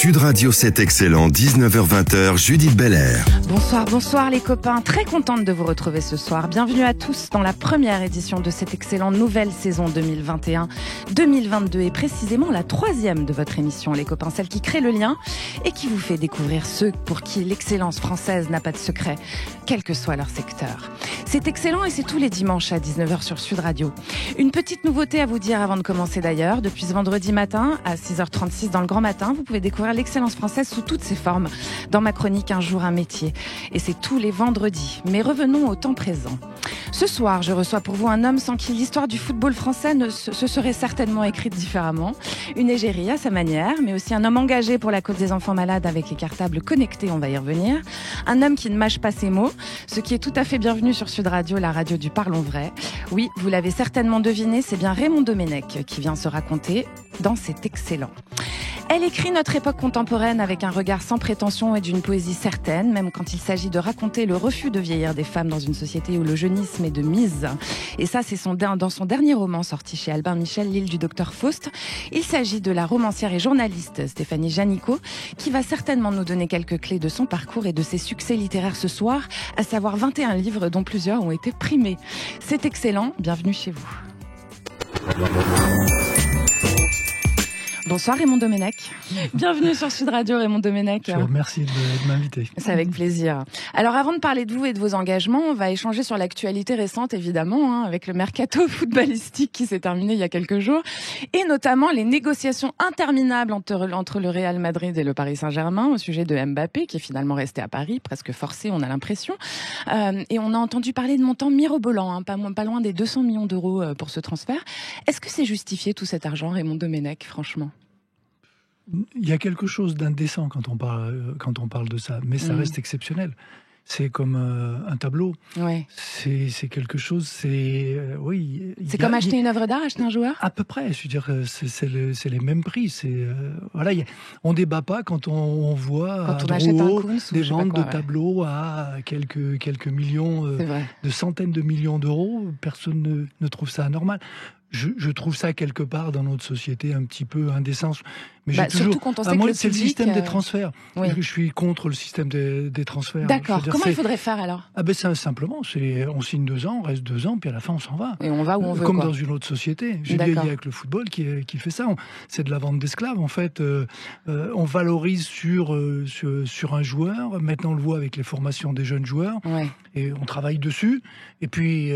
Sud Radio, c'est excellent, 19h-20h, Judith Belair. Bonsoir les copains, très contente de vous retrouver ce soir. Bienvenue à tous dans la première édition de cette excellente nouvelle saison 2021-2022 et précisément la troisième de votre émission les copains, celle qui crée le lien et qui vous fait découvrir ceux pour qui l'excellence française n'a pas de secret, quel que soit leur secteur. C'est excellent et c'est tous les dimanches à 19h sur Sud Radio. Une petite nouveauté à vous dire avant de commencer d'ailleurs, depuis ce vendredi matin à 6h36 dans le grand matin, vous pouvez découvrir l'excellence française sous toutes ses formes dans ma chronique Un jour un métier. Et c'est tous les vendredis. Mais revenons au temps présent. Ce soir, je reçois pour vous un homme sans qui l'histoire du football français se serait certainement écrite différemment. Une égérie à sa manière, mais aussi un homme engagé pour la cause des enfants malades avec les cartables connectés, on va y revenir. Un homme qui ne mâche pas ses mots, ce qui est tout à fait bienvenu sur Sud Radio, la radio du Parlons Vrai. Oui, vous l'avez certainement deviné, c'est bien Raymond Domenech qui vient se raconter dans cet excellent. Elle écrit notre époque contemporaine avec un regard sans prétention et d'une poésie certaine, même quand il s'agit de raconter le refus de vieillir des femmes dans une société où le jeunisme est de mise. Et ça, c'est dans son dernier roman sorti chez Albin Michel, L'île du docteur Faust. Il s'agit de la romancière et journaliste Stéphanie Janicot, qui va certainement nous donner quelques clés de son parcours et de ses succès littéraires ce soir, à savoir 21 livres dont plusieurs ont été primés. C'est excellent, bienvenue chez vous. Bonsoir Raymond Domenech. Bienvenue sur Sud Radio Raymond Domenech. Je vous remercie de m'inviter. C'est avec plaisir. Alors avant de parler de vous et de vos engagements, on va échanger sur l'actualité récente évidemment, avec le mercato footballistique qui s'est terminé il y a quelques jours et notamment les négociations interminables entre le Real Madrid et le Paris Saint-Germain au sujet de Mbappé qui est finalement resté à Paris, presque forcé on a l'impression. Et on a entendu parler de montants mirobolants, pas loin des 200 millions d'euros pour ce transfert. Est-ce que c'est justifié tout cet argent Raymond Domenech, franchement ? Il y a quelque chose d'indécent quand on parle de ça, mais ça reste exceptionnel. C'est comme un tableau. Ouais. C'est quelque chose. Oui. C'est comme acheter une œuvre d'art, acheter un joueur. À peu près. Je veux dire, c'est les mêmes prix. Voilà. On débat pas quand on voit quand on achète un Kunz, des ventes de tableaux à quelques millions, de centaines de millions d'euros. Personne ne trouve ça anormal. Je trouve ça quelque part dans notre société un petit peu indécent. Mais j'ai toujours. Quand on sait que c'est le système des transferts. Oui. Je suis contre le système des transferts. D'accord. Comment il faudrait faire alors ? Simplement, on signe 2 ans, on reste 2 ans, puis à la fin on s'en va. Et on va où on veut. Comme dans une autre société. J'ai dit avec le football qui fait ça. C'est de la vente d'esclaves en fait. On valorise sur un joueur. Maintenant on le voit avec les formations des jeunes joueurs. Ouais. Et on travaille dessus. Et puis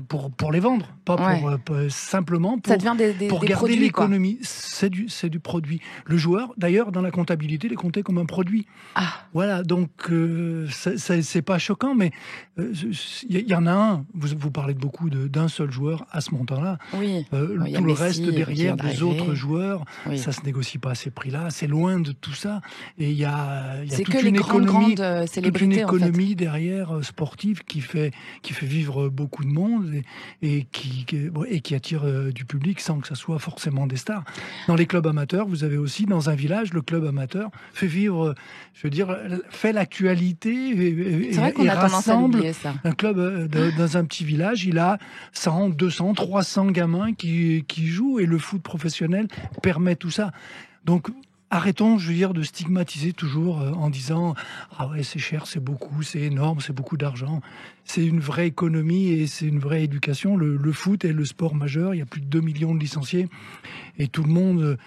pour les vendre, pas pour simplement pour garder l'économie. C'est du produit. Le joueur, d'ailleurs, dans la comptabilité, il est compté comme un produit. Ah. Voilà, donc c'est pas choquant, mais il y en a un. Vous parlez beaucoup d'un seul joueur à ce montant-là. Oui. Tout le reste derrière des autres joueurs, ça se négocie pas à ces prix-là. C'est loin de tout ça. Et il y a toute une économie derrière sportive qui fait vivre beaucoup de monde et qui attire du public sans que ça soit forcément des stars. Dans les clubs amateurs, vous avez aussi dans un village, le club amateur fait vivre, fait l'actualité et rassemble un club dans un petit village. Il a 100, 200, 300 gamins qui jouent et le foot professionnel permet tout ça. Donc arrêtons, de stigmatiser toujours en disant « Ah ouais, c'est cher, c'est beaucoup, c'est énorme, c'est beaucoup d'argent ». C'est une vraie économie et c'est une vraie éducation. Le foot est le sport majeur, il y a plus de 2 millions de licenciés et tout le monde...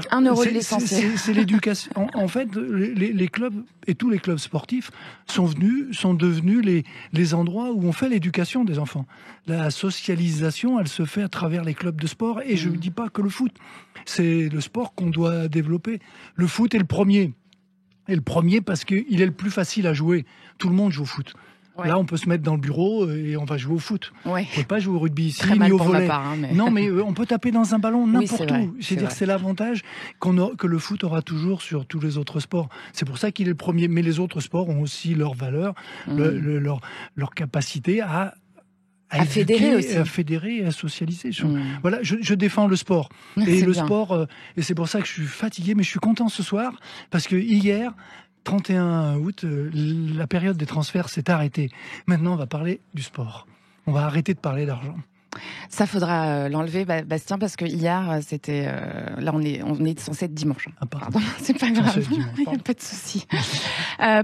1 euro de licencié. C'est l'éducation. En fait, les clubs et tous les clubs sportifs sont devenus les endroits où on fait l'éducation des enfants. La socialisation, elle se fait à travers les clubs de sport. Et je ne dis pas que le foot. C'est le sport qu'on doit développer. Le foot est le premier. Et le premier parce qu'il est le plus facile à jouer. Tout le monde joue au foot. Ouais. Là, on peut se mettre dans le bureau et on va jouer au foot. Ouais. On ne peut pas jouer au rugby ici, ni au volley. Non, mais on peut taper dans un ballon n'importe où. C'est l'avantage que le foot aura toujours sur tous les autres sports. C'est pour ça qu'il est le premier. Mais les autres sports ont aussi leur valeur, leur capacité à fédérer aussi. À fédérer et à socialiser. Voilà, je défends le sport. Et le sport, et c'est pour ça que je suis fatigué, mais je suis content ce soir, parce que hier... 31 août, la période des transferts s'est arrêtée. Maintenant, on va parler du sport. On va arrêter de parler d'argent. Ça faudra l'enlever, Bastien, parce que hier, c'était... là, on est censé être dimanche. Pardon, c'est pas grave, il n'y a pas de souci.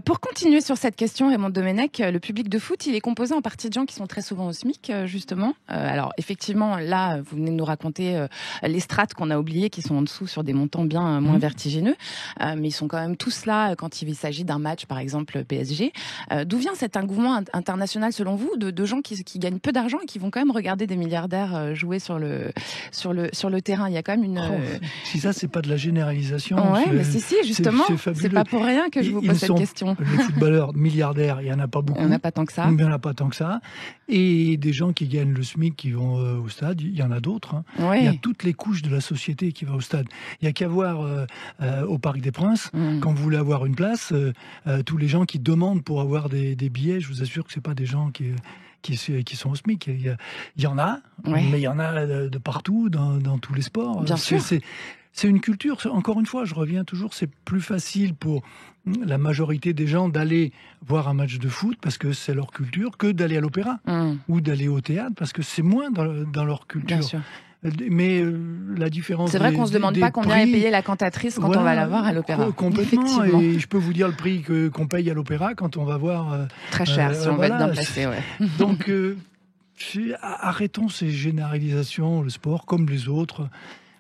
Pour continuer sur cette question, Raymond Domenech, le public de foot, il est composé en partie de gens qui sont très souvent au SMIC, justement. Alors, effectivement, là, vous venez de nous raconter les strates qu'on a oubliées, qui sont en dessous sur des montants bien moins vertigineux. Mais ils sont quand même tous là quand il s'agit d'un match, par exemple, PSG. D'où vient cet engouement international, selon vous, de gens qui gagnent peu d'argent et qui vont quand même regarder des milliardaires jouer sur le terrain? Il y a quand même une... Si ça, c'est pas de la généralisation. Ouais, mais si, justement, c'est pas pour rien que je vous pose cette question. Les footballeurs milliardaires, il y en a pas beaucoup. Il n'y en a pas tant que ça. Il n'y en a pas tant que ça. Et des gens qui gagnent le SMIC, qui vont au stade, il y en a d'autres. Hein. Ouais. Il y a toutes les couches de la société qui vont au stade. Il n'y a qu'à voir au Parc des Princes, quand vous voulez avoir une place, tous les gens qui demandent pour avoir des billets, je vous assure que c'est pas des gens qui sont au SMIC. Il y en a, mais il y en a de partout, dans tous les sports. Bien sûr. C'est une culture, encore une fois, je reviens toujours, c'est plus facile pour la majorité des gens d'aller voir un match de foot parce que c'est leur culture, que d'aller à l'opéra ou d'aller au théâtre parce que c'est moins dans leur culture. Bien sûr. Mais la différence... C'est vrai qu'on ne se demande pas combien est payée la cantatrice quand on va la voir à l'opéra. Complètement, et je peux vous dire le prix qu'on paye à l'opéra quand on va voir... Très cher, si on va être bien placé, ouais. Donc, arrêtons ces généralisations, le sport, comme les autres,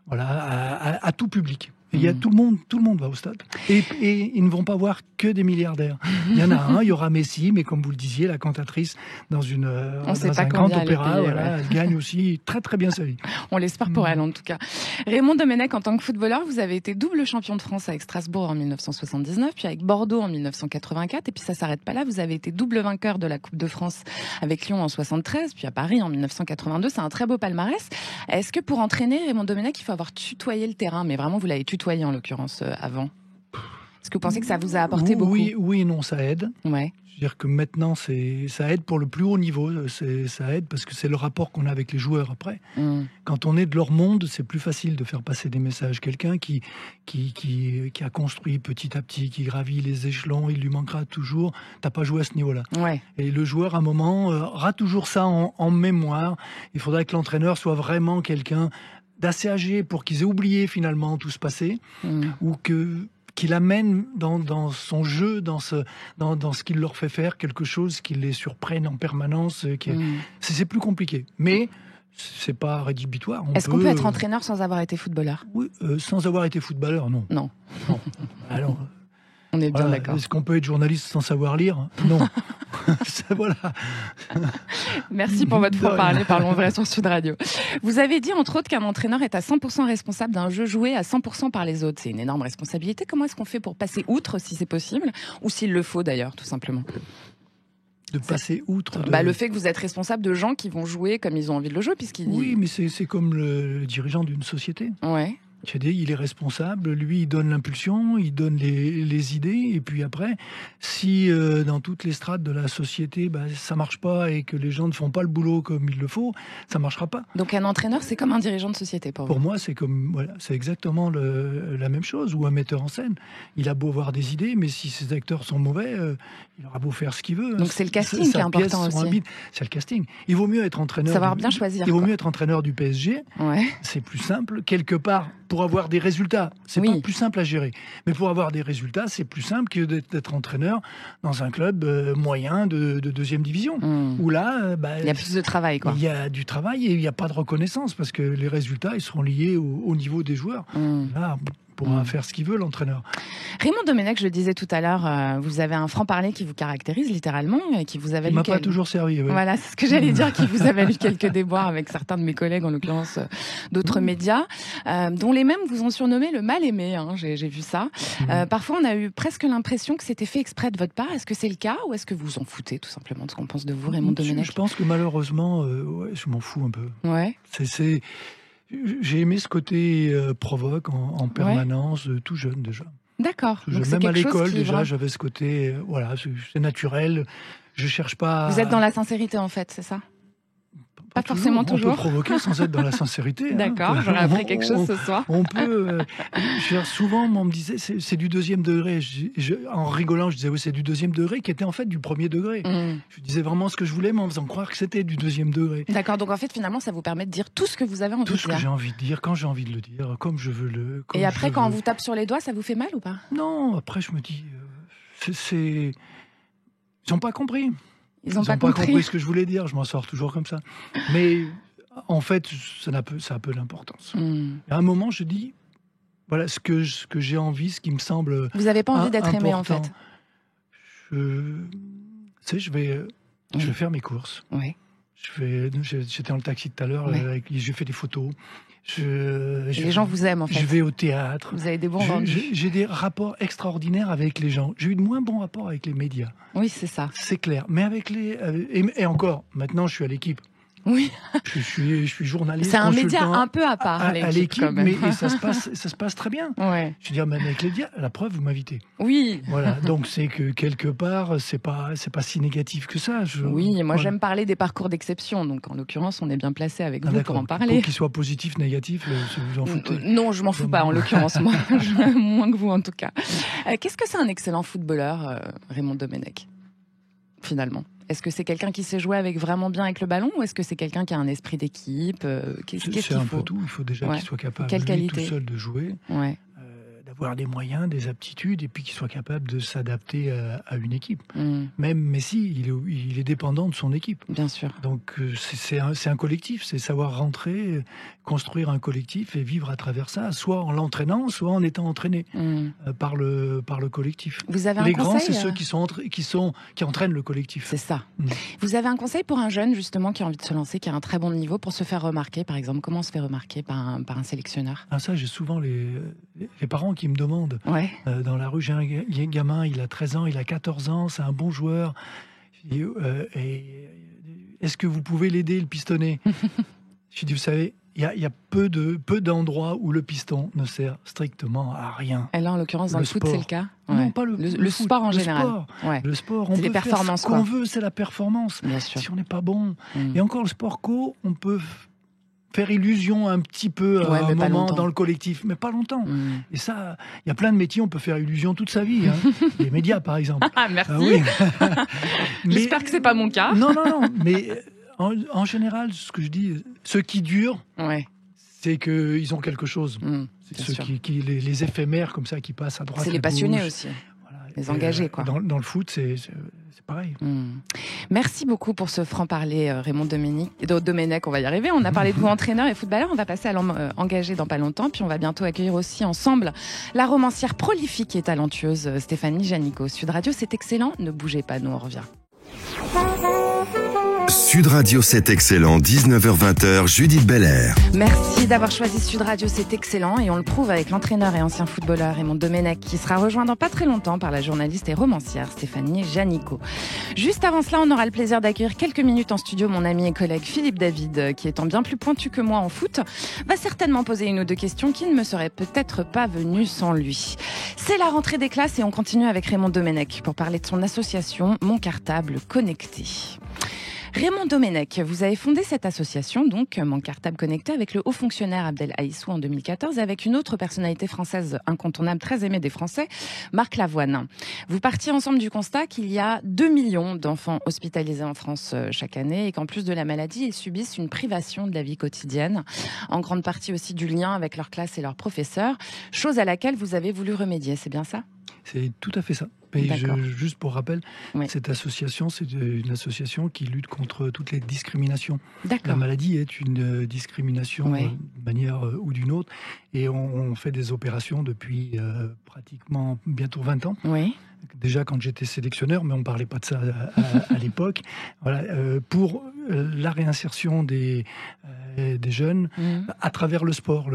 voilà, à tout public. Il y a tout le monde va au stade. Et ils ne vont pas voir que des milliardaires. Il y en a un, il y aura Messi, mais comme vous le disiez, la cantatrice dans un grand opéra, elle gagne aussi très très bien sa vie. On l'espère pour elle en tout cas. Raymond Domenech, en tant que footballeur, vous avez été double champion de France avec Strasbourg en 1979, puis avec Bordeaux en 1984, et puis ça s'arrête pas là, vous avez été double vainqueur de la Coupe de France avec Lyon en 73, puis à Paris en 1982, c'est un très beau palmarès. Est-ce que pour entraîner Raymond Domenech, il faut avoir tutoyé le terrain, mais vraiment vous l'avez tutoyé en l'occurrence avant? Est-ce que vous pensez que ça vous a apporté beaucoup? Oui et non, ça aide. Ouais. Je veux dire que maintenant, ça aide pour le plus haut niveau. Ça aide parce que c'est le rapport qu'on a avec les joueurs après. Quand on est de leur monde, c'est plus facile de faire passer des messages. Quelqu'un qui a construit petit à petit, qui gravit les échelons, il lui manquera toujours. T'as pas joué à ce niveau-là. Ouais. Et le joueur, à un moment, aura toujours ça en mémoire. Il faudrait que l'entraîneur soit vraiment quelqu'un d'assez âgé pour qu'ils aient oublié finalement tout ce passé, ou qu'il amène dans son jeu, dans ce qu'il leur fait faire, quelque chose qui les surprenne en permanence. C'est plus compliqué. Mais c'est pas rédhibitoire. Est-ce qu'on peut être entraîneur sans avoir été footballeur? Oui, sans avoir été footballeur, non. Non. Alors, on est bien d'accord. Est-ce qu'on peut être journaliste sans savoir lire? Non. Voilà. Merci pour votre franc-parler, parlons vrai sur Sud Radio. Vous avez dit entre autres qu'un entraîneur est à 100% responsable d'un jeu joué à 100% par les autres. C'est une énorme responsabilité. Comment est-ce qu'on fait pour passer outre, si c'est possible, ou s'il le faut d'ailleurs, tout simplement? De passer outre le fait que vous êtes responsable de gens qui vont jouer comme ils ont envie de le jouer, Oui, mais c'est comme le dirigeant d'une société. Ouais. Il est responsable, lui il donne l'impulsion, il donne les idées, et puis après, si dans toutes les strates de la société ça marche pas et que les gens ne font pas le boulot comme il le faut, ça marchera pas. Donc un entraîneur, c'est comme un dirigeant de société pour vous? Pour moi, c'est exactement la même chose, ou un metteur en scène. Il a beau avoir des idées, mais si ses acteurs sont mauvais, il aura beau faire ce qu'il veut. Donc c'est le casting qui est important aussi. C'est le casting. Il vaut mieux être entraîneur. Savoir bien choisir. Il vaut mieux être entraîneur du PSG. Ouais. C'est plus simple quelque part. Pour avoir des résultats, c'est pas plus simple à gérer. Mais pour avoir des résultats, c'est plus simple que d'être entraîneur dans un club moyen de deuxième division. Où là, il y a plus de travail, quoi. Il y a du travail et il n'y a pas de reconnaissance parce que les résultats, ils seront liés au niveau des joueurs. Là, pourra faire ce qu'il veut, l'entraîneur. Raymond Domenech, je le disais tout à l'heure, vous avez un franc-parler qui vous caractérise littéralement et qui vous a valu... Il m'a pas toujours servi. Oui. Voilà, c'est ce que j'allais dire, qui vous a valu quelques déboires avec certains de mes collègues, en l'occurrence d'autres médias, dont les mêmes vous ont surnommé le mal-aimé, hein, j'ai vu ça. Parfois, on a eu presque l'impression que c'était fait exprès de votre part. Est-ce que c'est le cas ou est-ce que vous vous en foutez tout simplement de ce qu'on pense de vous, Raymond Domenech? Je pense que malheureusement, je m'en fous un peu. Ouais. J'ai aimé ce côté provoque en permanence, tout jeune déjà. D'accord. Même à l'école déjà, j'avais ce côté, c'est naturel. Je cherche pas. Vous êtes dans la sincérité en fait, c'est ça? Pas forcément toujours. On peut provoquer sans être dans la sincérité. D'accord, j'aurais appris quelque chose ce soir. On peut. Souvent, on me disait c'est du deuxième degré. En rigolant, je disais oui, c'est du deuxième degré, qui était en fait du premier degré. Je disais vraiment ce que je voulais, mais en faisant croire que c'était du deuxième degré. D'accord, donc en fait, finalement, ça vous permet de dire tout ce que vous avez envie de dire. Tout ce que j'ai envie de dire, quand j'ai envie de le dire, comme je veux le. Et après, quand on vous tape sur les doigts, ça vous fait mal ou pas? Non, après, je me dis. Ils n'ont pas compris. Ils n'ont pas compris ce que je voulais dire. Je m'en sors toujours comme ça. Mais en fait, ça a peu d'importance. À un moment, je dis, voilà ce que j'ai envie, ce qui me semble. Vous n'avez pas envie d'être aimé, en fait. Je vais faire mes courses. Oui. J'étais dans le taxi tout à l'heure. Oui. J'ai fait des photos. Les gens vous aiment, en fait. Je vais au théâtre. Vous avez des bons rendus. J'ai des rapports extraordinaires avec les gens. J'ai eu de moins bons rapports avec les médias. Oui, c'est ça. C'est clair. Mais avec et encore, maintenant, je suis à l'équipe. Oui. Je suis journaliste. C'est un média un peu à part, à l'équipe, mais ça se passe très bien. Ouais. Je veux dire, même avec les médias, la preuve, vous m'invitez. Oui. Voilà. Donc c'est que quelque part, c'est pas si négatif que ça. Oui. Moi, j'aime parler des parcours d'exception. Donc en l'occurrence, on est bien placé avec vous pour en parler. Pour qu'il soit positif, négatif, vous en foutez. Non, je m'en fous pas. En l'occurrence, moi, moins que vous en tout cas. Qu'est-ce que c'est un excellent footballeur, Raymond Domenech, finalement? Est-ce que c'est quelqu'un qui sait jouer vraiment bien avec le ballon, ou est-ce que c'est quelqu'un qui a un esprit d'équipe? C'est un peu tout. Il faut déjà qu'il soit capable tout seul de jouer, d'avoir des moyens, des aptitudes, et puis qu'il soit capable de s'adapter à une équipe. Même Messi, il est dépendant de son équipe. Bien sûr. Donc c'est un collectif, c'est savoir rentrer, construire un collectif et vivre à travers ça, soit en l'entraînant, soit en étant entraîné par le collectif. Vous avez Les grands, c'est ceux qui entraînent le collectif. C'est ça. Vous avez un conseil pour un jeune, justement, qui a envie de se lancer, qui a un très bon niveau, pour se faire remarquer, par exemple? Comment on se fait remarquer par un sélectionneur? Ça, j'ai souvent les parents qui me demandent dans la rue, j'ai un gamin, il a 13 ans, il a 14 ans, c'est un bon joueur. Est-ce que vous pouvez l'aider, le pistonner? Je dis, vous savez, il y a peu d'endroits où le piston ne sert strictement à rien. Et là, en l'occurrence, dans le foot, c'est le cas? Non, pas le foot, sport en général. Le sport, on peut faire ce qu'on veut, c'est la performance. Bien sûr. Si on n'est pas bon. Et encore, le sport co, on peut faire illusion un petit peu à un moment dans le collectif, mais pas longtemps. Et ça, il y a plein de métiers, on peut faire illusion toute sa vie. Les médias, par exemple. Merci. Oui. J'espère que c'est pas mon cas. Non, mais en général, ce que je dis, ceux qui durent, c'est qu'ils ont quelque chose. C'est ceux les éphémères comme ça qui passent à droite. C'est les passionnés aussi. Voilà. Les engagés, quoi. Dans le foot, c'est pareil. Merci beaucoup pour ce franc-parler, Raymond Domenech, on va y arriver. On a parlé de vous, entraîneur et footballeur. On va passer à l'engagé dans pas longtemps. Puis on va bientôt accueillir aussi ensemble la romancière prolifique et talentueuse Stéphanie Janico. Sud Radio, c'est excellent. Ne bougez pas, nous on revient. Sud Radio, c'est excellent, 19h-20h, Judith Belair. Merci d'avoir choisi Sud Radio, c'est excellent, et on le prouve avec l'entraîneur et ancien footballeur Raymond Domenech, qui sera rejoint dans pas très longtemps par la journaliste et romancière Stéphanie Janico. Juste avant cela, on aura le plaisir d'accueillir quelques minutes en studio mon ami et collègue Philippe David, qui étant bien plus pointu que moi en foot, va certainement poser une ou deux questions qui ne me seraient peut-être pas venues sans lui. C'est la rentrée des classes et on continue avec Raymond Domenech pour parler de son association Mon Cartable Connecté. Raymond Domenech, vous avez fondé cette association, donc Mon Cartable Connecté, avec le haut fonctionnaire Abdel Aïssou en 2014 et avec une autre personnalité française incontournable, très aimée des Français, Marc Lavoine. Vous partiez ensemble du constat qu'il y a 2 millions d'enfants hospitalisés en France chaque année et qu'en plus de la maladie, ils subissent une privation de la vie quotidienne, en grande partie aussi du lien avec leur classe et leurs professeurs, chose à laquelle vous avez voulu remédier, c'est bien ça ? C'est tout à fait ça. Mais juste pour rappel, cette association, c'est une association qui lutte contre toutes les discriminations. La maladie est une discrimination d'une manière ou d'une autre. Et on fait des opérations depuis pratiquement bientôt 20 ans. Déjà quand j'étais sélectionneur, mais on ne parlait pas de ça à l'époque. Voilà, pour la réinsertion des jeunes à travers le sport.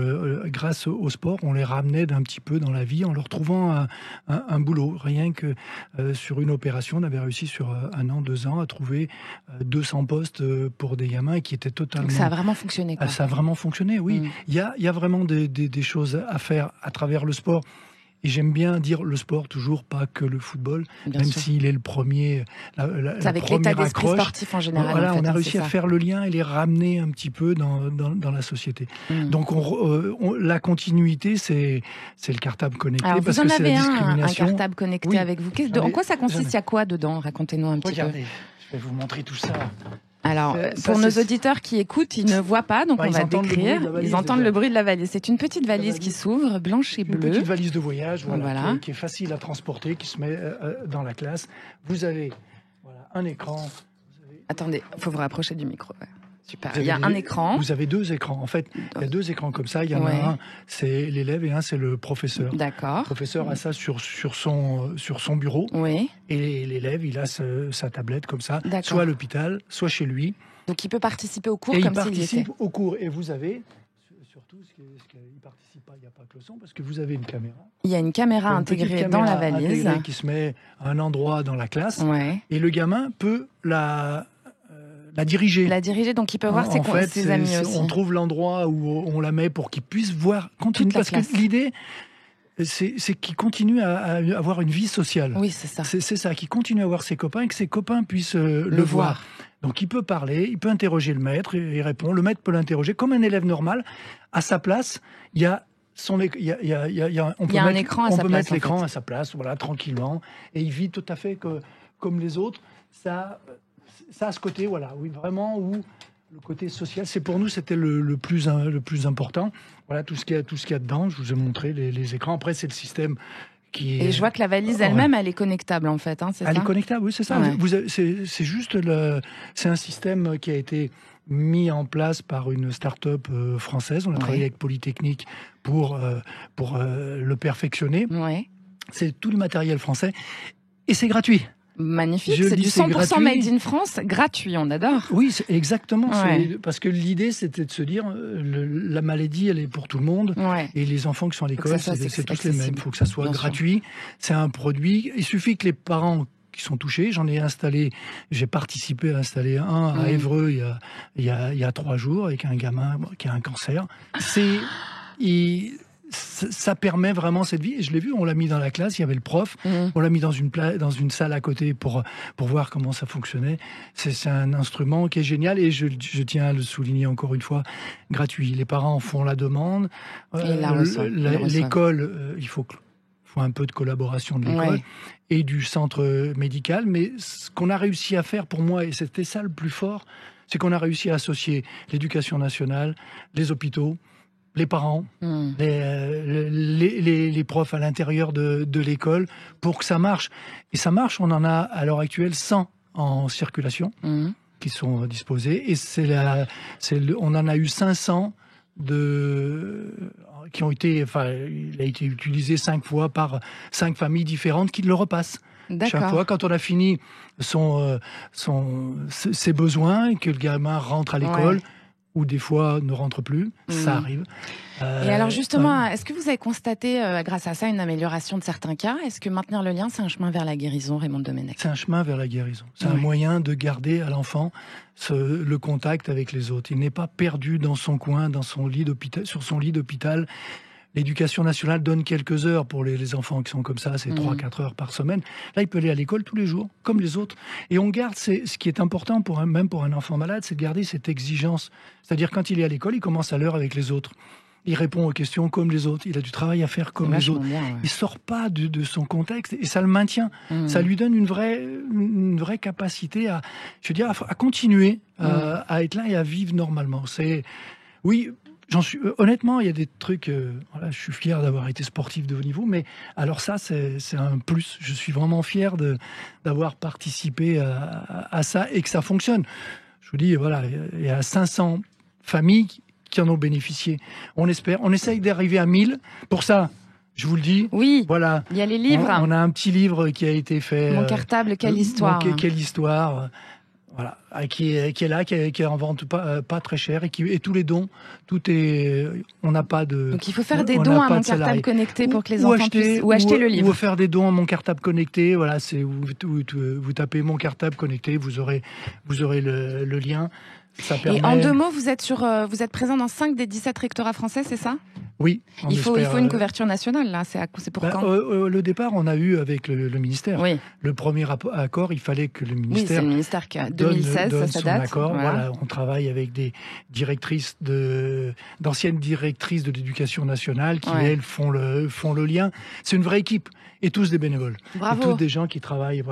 Grâce au sport, on les ramenait d'un petit peu dans la vie en leur trouvant un boulot. Rien que sur une opération, on avait réussi sur 1 an, 2 ans à trouver 200 postes pour des gamins qui étaient totalement... Donc ça a vraiment fonctionné, quoi. Ça a vraiment fonctionné, oui. Il y a vraiment des choses à faire à travers le sport. Et j'aime bien dire le sport, toujours pas que le football, bien même sûr. s'il est le premier, la avec première l'état d'esprit accroche. sportif en général. Voilà, en fait, on a réussi à ça. faire le lien et les ramener un petit peu dans la société. Donc la continuité, c'est le cartable connecté. Alors, parce vous en que c'est avez la un discrimination. cartable connecté Oui. avec vous. En quoi ça consiste? Il y a quoi dedans? Racontez-nous un petit peu. Regardez, je vais vous montrer tout ça. Alors, pour nos auditeurs qui écoutent, ils ne voient pas, donc on va décrire. Ils entendent le bruit de la valise. C'est une petite valise qui s'ouvre, blanche et bleue. Une petite valise de voyage, voilà. Qui est facile à transporter, qui se met dans la classe. Vous avez un écran. Attendez, il faut vous rapprocher du micro. Ouais. Super. Il y a un écran. Vous avez 2 écrans. En fait, il y a 2 écrans comme ça. Il y en a un, c'est l'élève, et un, c'est le professeur. D'accord. Le professeur a ça sur son bureau. Oui. Et l'élève, il a sa tablette comme ça, soit à l'hôpital, soit chez lui. Donc il peut participer au cours et comme s'il était. Il participe au cours. Et vous avez, surtout, il ne participe pas, il n'y a pas que le son, parce que vous avez une caméra. Il y a une caméra intégrée dans la valise. Qui se met à un endroit dans la classe. Ouais. Et le gamin peut la diriger. La diriger, donc il peut voir ses amis aussi. On trouve l'endroit où on la met pour qu'il puisse voir, continuer. Parce que l'idée, c'est qu'il continue à avoir une vie sociale. Oui, c'est ça. C'est ça, qu'il continue à voir ses copains et que ses copains puissent le voir. Donc il peut parler, il peut interroger le maître, et il répond. Le maître peut l'interroger comme un élève normal. À sa place, il y a on peut mettre l'écran à sa place, voilà, tranquillement. Et il vit tout à fait comme les autres. Ça a ce côté, voilà, oui, vraiment, où le côté social, c'est pour nous, c'était le plus important. Voilà, tout ce qu'il y a dedans. Je vous ai montré les écrans. Après, c'est le système qui est... Et je vois que la valise elle-même, elle est connectable, en fait, c'est ça? Elle est connectable, oui, c'est ça. Ouais. C'est juste c'est un système qui a été mis en place par une start-up française. On a travaillé avec Polytechnique pour le perfectionner. Ouais. C'est tout le matériel français. Et c'est gratuit. Magnifique, c'est du 100% made in France, gratuit, on adore. Oui, exactement. Parce que l'idée, c'était de se dire, la maladie, elle est pour tout le monde. Ouais. Et les enfants qui sont à l'école, c'est tous les mêmes. Il faut que ça soit gratuit. C'est un produit. Il suffit que les parents qui sont touchés, j'ai participé à installer un à Évreux il y a 3 jours avec un gamin qui a un cancer. Ça permet vraiment cette vie. Et je l'ai vu, on l'a mis dans la classe, il y avait le prof, on l'a mis dans une salle à côté pour voir comment ça fonctionnait. C'est un instrument qui est génial et je tiens à le souligner encore une fois, gratuit. Les parents font la demande. L'école, il faut un peu de collaboration de l'école et du centre médical. Mais ce qu'on a réussi à faire pour moi, et c'était ça le plus fort, c'est qu'on a réussi à associer l'éducation nationale, les hôpitaux, les parents, les profs à l'intérieur de l'école pour que ça marche. Et ça marche, on en a à l'heure actuelle 100 en circulation qui sont disposés. Et on en a eu 500 qui ont été, il a été utilisé 5 fois par 5 familles différentes qui le repassent. Chaque fois, quand on a fini ses besoins et que le gamin rentre à l'école, ou des fois ne rentre plus, ça arrive. Et alors justement, est-ce que vous avez constaté, grâce à ça, une amélioration de certains cas? Est-ce que maintenir le lien, c'est un chemin vers la guérison, Raymond Domenech? C'est un chemin vers la guérison. C'est un moyen de garder à l'enfant le contact avec les autres. Il n'est pas perdu dans son coin, sur son lit d'hôpital. L'éducation nationale donne quelques heures pour les enfants qui sont comme ça, c'est 3-4 heures par semaine. Là, il peut aller à l'école tous les jours, comme les autres. Et on garde, ce qui est important même pour un enfant malade, c'est de garder cette exigence. C'est-à-dire, quand il est à l'école, il commence à l'heure avec les autres. Il répond aux questions comme les autres. Il a du travail à faire comme les autres. Bien, Il sort pas de son contexte et ça le maintient. Ça lui donne une vraie capacité à continuer à être là et à vivre normalement. Honnêtement, il y a des trucs. Je suis fier d'avoir été sportif de haut niveau, mais alors ça, c'est un plus. Je suis vraiment fier d'avoir participé à ça et que ça fonctionne. Je vous dis, voilà, il y a 500 familles qui en ont bénéficié. On essaye d'arriver à 1000. Pour ça, je vous le dis. Oui. Voilà. Il y a les livres. On a un petit livre qui a été fait. Mon cartable, quelle histoire. Quelle histoire. Voilà, qui est là, qui est en vente pas très cher et tous les dons, on n'a pas de. Donc il faut faire des dons à Mon Cartable Connecté pour que les enfants puissent acheter le livre. Ou faire des dons à Mon Cartable Connecté. Voilà, vous tapez Mon Cartable Connecté, vous aurez le lien. Ça permet... Et en 2 mots, vous êtes présent dans 5 des 17 rectorats français, c'est ça ? Oui. Il faut une couverture nationale, là. C'est pour quand ? Le départ, on a eu avec le ministère. Oui. Le premier accord, il fallait que le ministère... Oui, c'est le ministère qui a 2016, donne ça son date. Accord. Voilà, on travaille avec des d'anciennes directrices de l'éducation nationale qui, elles, font le lien. C'est une vraie équipe. Et tous des bénévoles. Bravo. Et tous des gens qui travaillent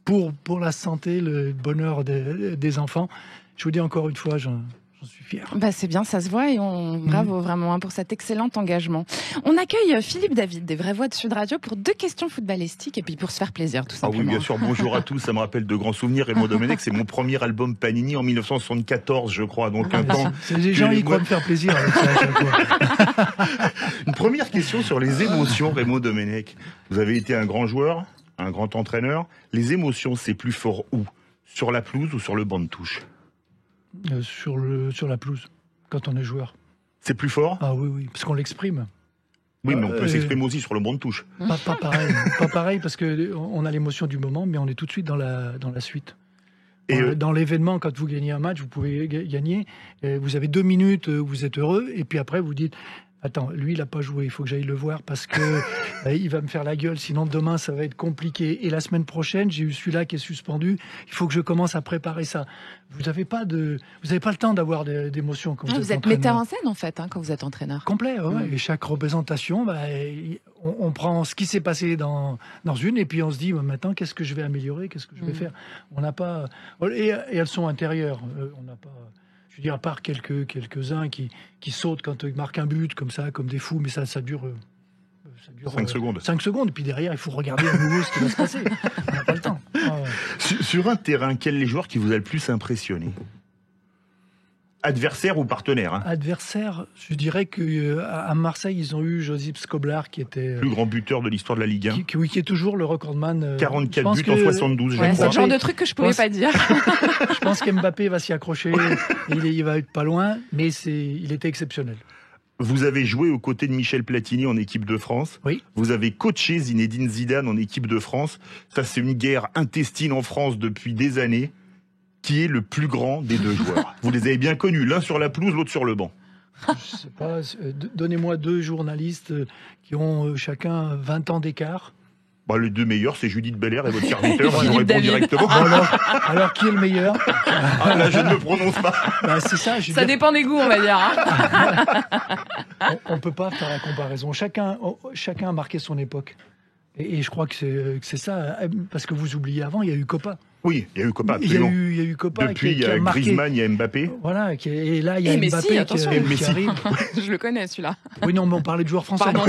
pour la santé, le bonheur des enfants. Je vous dis encore une fois, j'en suis fier. C'est bien, ça se voit et bravo vraiment pour cet excellent engagement. On accueille Philippe David des Vraies Voix de Sud Radio pour 2 questions footballistiques et puis pour se faire plaisir tout simplement. Ah oui, bien sûr, bonjour à tous, ça me rappelle de grands souvenirs. Raymond Domenech, c'est mon premier album Panini en 1974, je crois, donc un temps... Les gens, ils croient me faire plaisir avec ça à chaque fois. Une première question sur les émotions, Raymond Domenech. Vous avez été un grand joueur, un grand entraîneur. Les émotions, c'est plus fort où ? Sur la pelouse ou sur le banc de touche ? Sur la pelouse, quand on est joueur. C'est plus fort ? Ah oui, parce qu'on l'exprime. Oui, mais on peut s'exprimer aussi sur le banc de touche. Pas pareil, pas pareil, parce qu'on a l'émotion du moment, mais on est tout de suite dans la suite. Dans l'événement, quand vous gagnez un match, vous pouvez gagner, vous avez 2 minutes, vous êtes heureux, et puis après vous dites... Attends, lui, il n'a pas joué, il faut que j'aille le voir parce que il va me faire la gueule, sinon demain, ça va être compliqué. Et la semaine prochaine, j'ai eu celui-là qui est suspendu, il faut que je commence à préparer ça. Vous n'avez pas le temps d'avoir d'émotions quand vous êtes metteur en scène, en fait, quand vous êtes entraîneur. Complet, ouais. Et chaque représentation, on prend ce qui s'est passé dans une, et puis on se dit, maintenant, qu'est-ce que je vais améliorer, qu'est-ce que je vais faire. On n'a pas... Et elles sont intérieures, on n'a pas... Je veux dire, à part quelques-uns qui sautent quand ils marquent un but, comme ça, comme des fous, mais ça dure 5 secondes. 5 secondes, et puis derrière, il faut regarder à nouveau ce qui va se passer. On n'a pas le temps. Sur un terrain, quel est le joueur qui vous a le plus impressionné ? Adversaire ou partenaire Adversaire, je dirais qu'à Marseille, ils ont eu Josip Skoblar, qui était... plus grand buteur de l'histoire de la Ligue 1. Qui est toujours le recordman. 44 buts en 72, je crois. C'est le genre de truc que je ne pouvais pas dire. Je pense qu'Mbappé va s'y accrocher, il va être pas loin, mais il était exceptionnel. Vous avez joué aux côtés de Michel Platini en équipe de France. Oui. Vous avez coaché Zinedine Zidane en équipe de France. Ça, c'est une guerre intestine en France depuis des années. Qui est le plus grand des 2 joueurs? Vous les avez bien connus, l'un sur la pelouse, l'autre sur le banc. Je sais pas, donnez-moi 2 journalistes qui ont chacun 20 ans d'écart. Les 2 meilleurs, c'est Judith Belair et votre serviteur, je vous réponds directement. Alors, qui est le meilleur? Là, je ne me prononce pas. C'est ça. Ça dépend des goûts, on va dire. On ne peut pas faire la comparaison. Chacun a marqué son époque. Et je crois que c'est ça, parce que vous oubliez avant, il y a eu Copa. Oui, il y a eu Copa, absolument. Il y a eu Copa. Depuis, il y a Griezmann, il y a Mbappé. Voilà, et là, il y a Mbappé qui arrive. Je le connais, celui-là. Oui, non, mais on parlait de joueurs français. Pardon.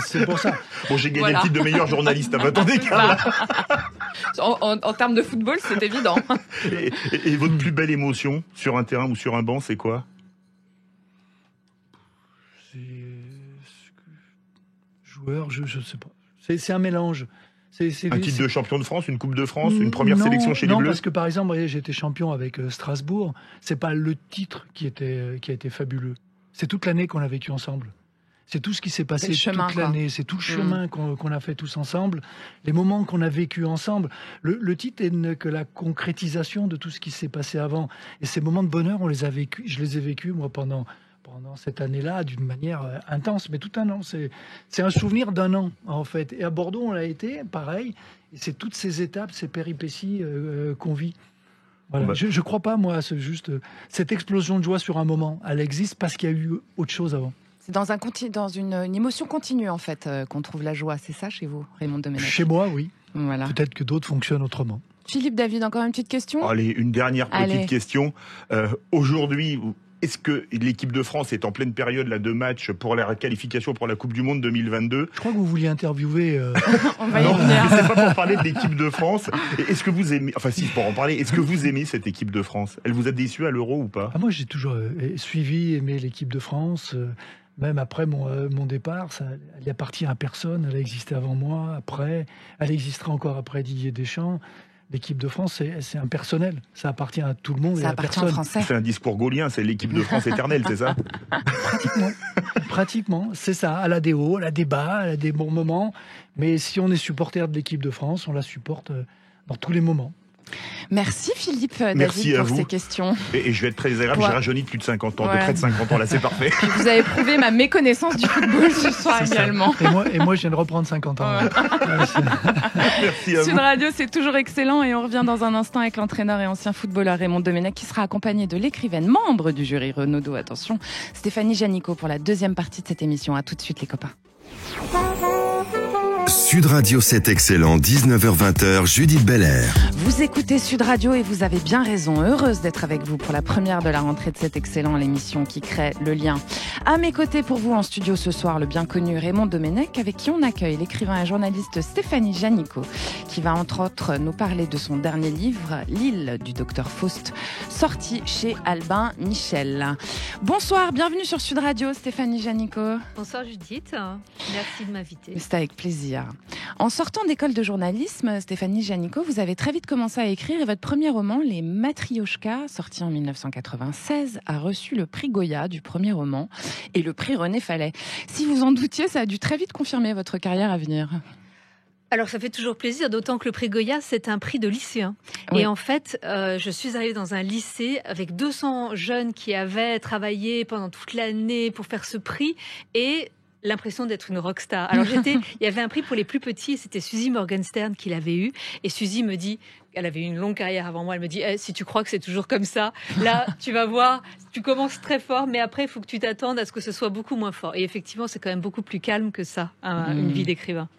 C'est pour ça. Bon, j'ai gagné le titre de meilleur journaliste. Attendez, Carla. En termes de football, c'est évident. Et votre plus belle émotion sur un terrain ou sur un banc, c'est quoi? Joueur, je ne sais pas. C'est un mélange. Un titre de champion de France, une Coupe de France, une première sélection chez les Bleus? Non, parce que par exemple, j'ai été champion avec Strasbourg. C'est pas le titre qui a été fabuleux. C'est toute l'année qu'on a vécu ensemble. C'est tout ce qui s'est passé toute l'année. C'est tout le chemin qu'on a fait tous ensemble. Les moments qu'on a vécu ensemble. Le titre est que la concrétisation de tout ce qui s'est passé avant. Et ces moments de bonheur, je les ai vécus, moi, pendant cette année-là, d'une manière intense, mais tout un an. C'est un souvenir d'un an, en fait. Et à Bordeaux, on l'a été, pareil. Et c'est toutes ces étapes, ces péripéties qu'on vit. Voilà. Je ne crois pas, moi, c'est juste cette explosion de joie sur un moment. Elle existe parce qu'il y a eu autre chose avant. C'est dans une émotion continue, en fait, qu'on trouve la joie. C'est ça chez vous, Raymond Domenech? Chez moi, oui. Voilà. Peut-être que d'autres fonctionnent autrement. Philippe David, encore une petite question? Allez, une dernière petite question. Aujourd'hui... Est-ce que l'équipe de France est en pleine période de match pour la qualification pour la Coupe du Monde 2022? Je crois que vous vouliez interviewer... On va y venir. Mais c'est pas pour parler de l'équipe de France. Est-ce que vous aimez... Enfin, si, pour en parler. Est-ce que vous aimez cette équipe de France? Elle vous a déçu à l'Euro ou pas? Moi, j'ai toujours aimé l'équipe de France. Même après mon départ, elle appartient à personne. Elle a existé avant moi, après. Elle existera encore après Didier Deschamps. L'équipe de France, c'est impersonnel. Ça appartient à tout le monde. Ça appartient aux Français. C'est un discours gaulien, c'est l'équipe de France éternelle, c'est ça? Pratiquement, c'est ça. Elle a des hauts, elle a des bas, elle a des bons moments. Mais si on est supporter de l'équipe de France, on la supporte dans tous les moments. Merci Philippe David pour ces questions. Et je vais être très désagréable, j'ai rajeuni de plus de 50 ans, de près de 50 ans, là c'est parfait. Vous avez prouvé ma méconnaissance du football ce soir également. Et moi je viens de reprendre 50 ans. Merci à vous. Sud Radio, c'est toujours excellent et on revient dans un instant avec l'entraîneur et ancien footballeur Raymond Domenech qui sera accompagné de l'écrivaine, membre du jury Renaudot, attention, Stéphanie Janico pour la deuxième partie de cette émission. À tout de suite les copains. Sud Radio, c'est excellent, 19h-20h, Judith Belair. Vous écoutez Sud Radio et vous avez bien raison. Heureuse d'être avec vous pour la première de la rentrée de C'est excellent, l'émission qui crée le lien. À mes côtés pour vous en studio ce soir, le bien connu Raymond Domenech, avec qui on accueille l'écrivain et journaliste Stéphanie Janico, qui va entre autres nous parler de son dernier livre, L'île du docteur Faust, sorti chez Albin Michel. Bonsoir, bienvenue sur Sud Radio, Stéphanie Janico. Bonsoir Judith, merci de m'inviter. C'est avec plaisir. En sortant d'école de journalisme, Stéphanie Janico, vous avez très vite commencé à écrire et votre premier roman, Les Matrioshkas, sorti en 1996, a reçu le prix Goya du premier roman et le prix René Fallet. Si vous en doutiez, ça a dû très vite confirmer votre carrière à venir. Alors ça fait toujours plaisir, d'autant que le prix Goya, c'est un prix de lycéen. Oui. Et en fait, je suis arrivée dans un lycée avec 200 jeunes qui avaient travaillé pendant toute l'année pour faire ce prix et l'impression d'être une rockstar. Alors il y avait un prix pour les plus petits et c'était Suzy Morgenstern qui l'avait eu. Et Suzy me dit, elle avait eu une longue carrière avant moi, elle me dit si tu crois que c'est toujours comme ça, là tu vas voir, tu commences très fort mais après il faut que tu t'attendes à ce que ce soit beaucoup moins fort. Et effectivement c'est quand même beaucoup plus calme que ça, une vie d'écrivain.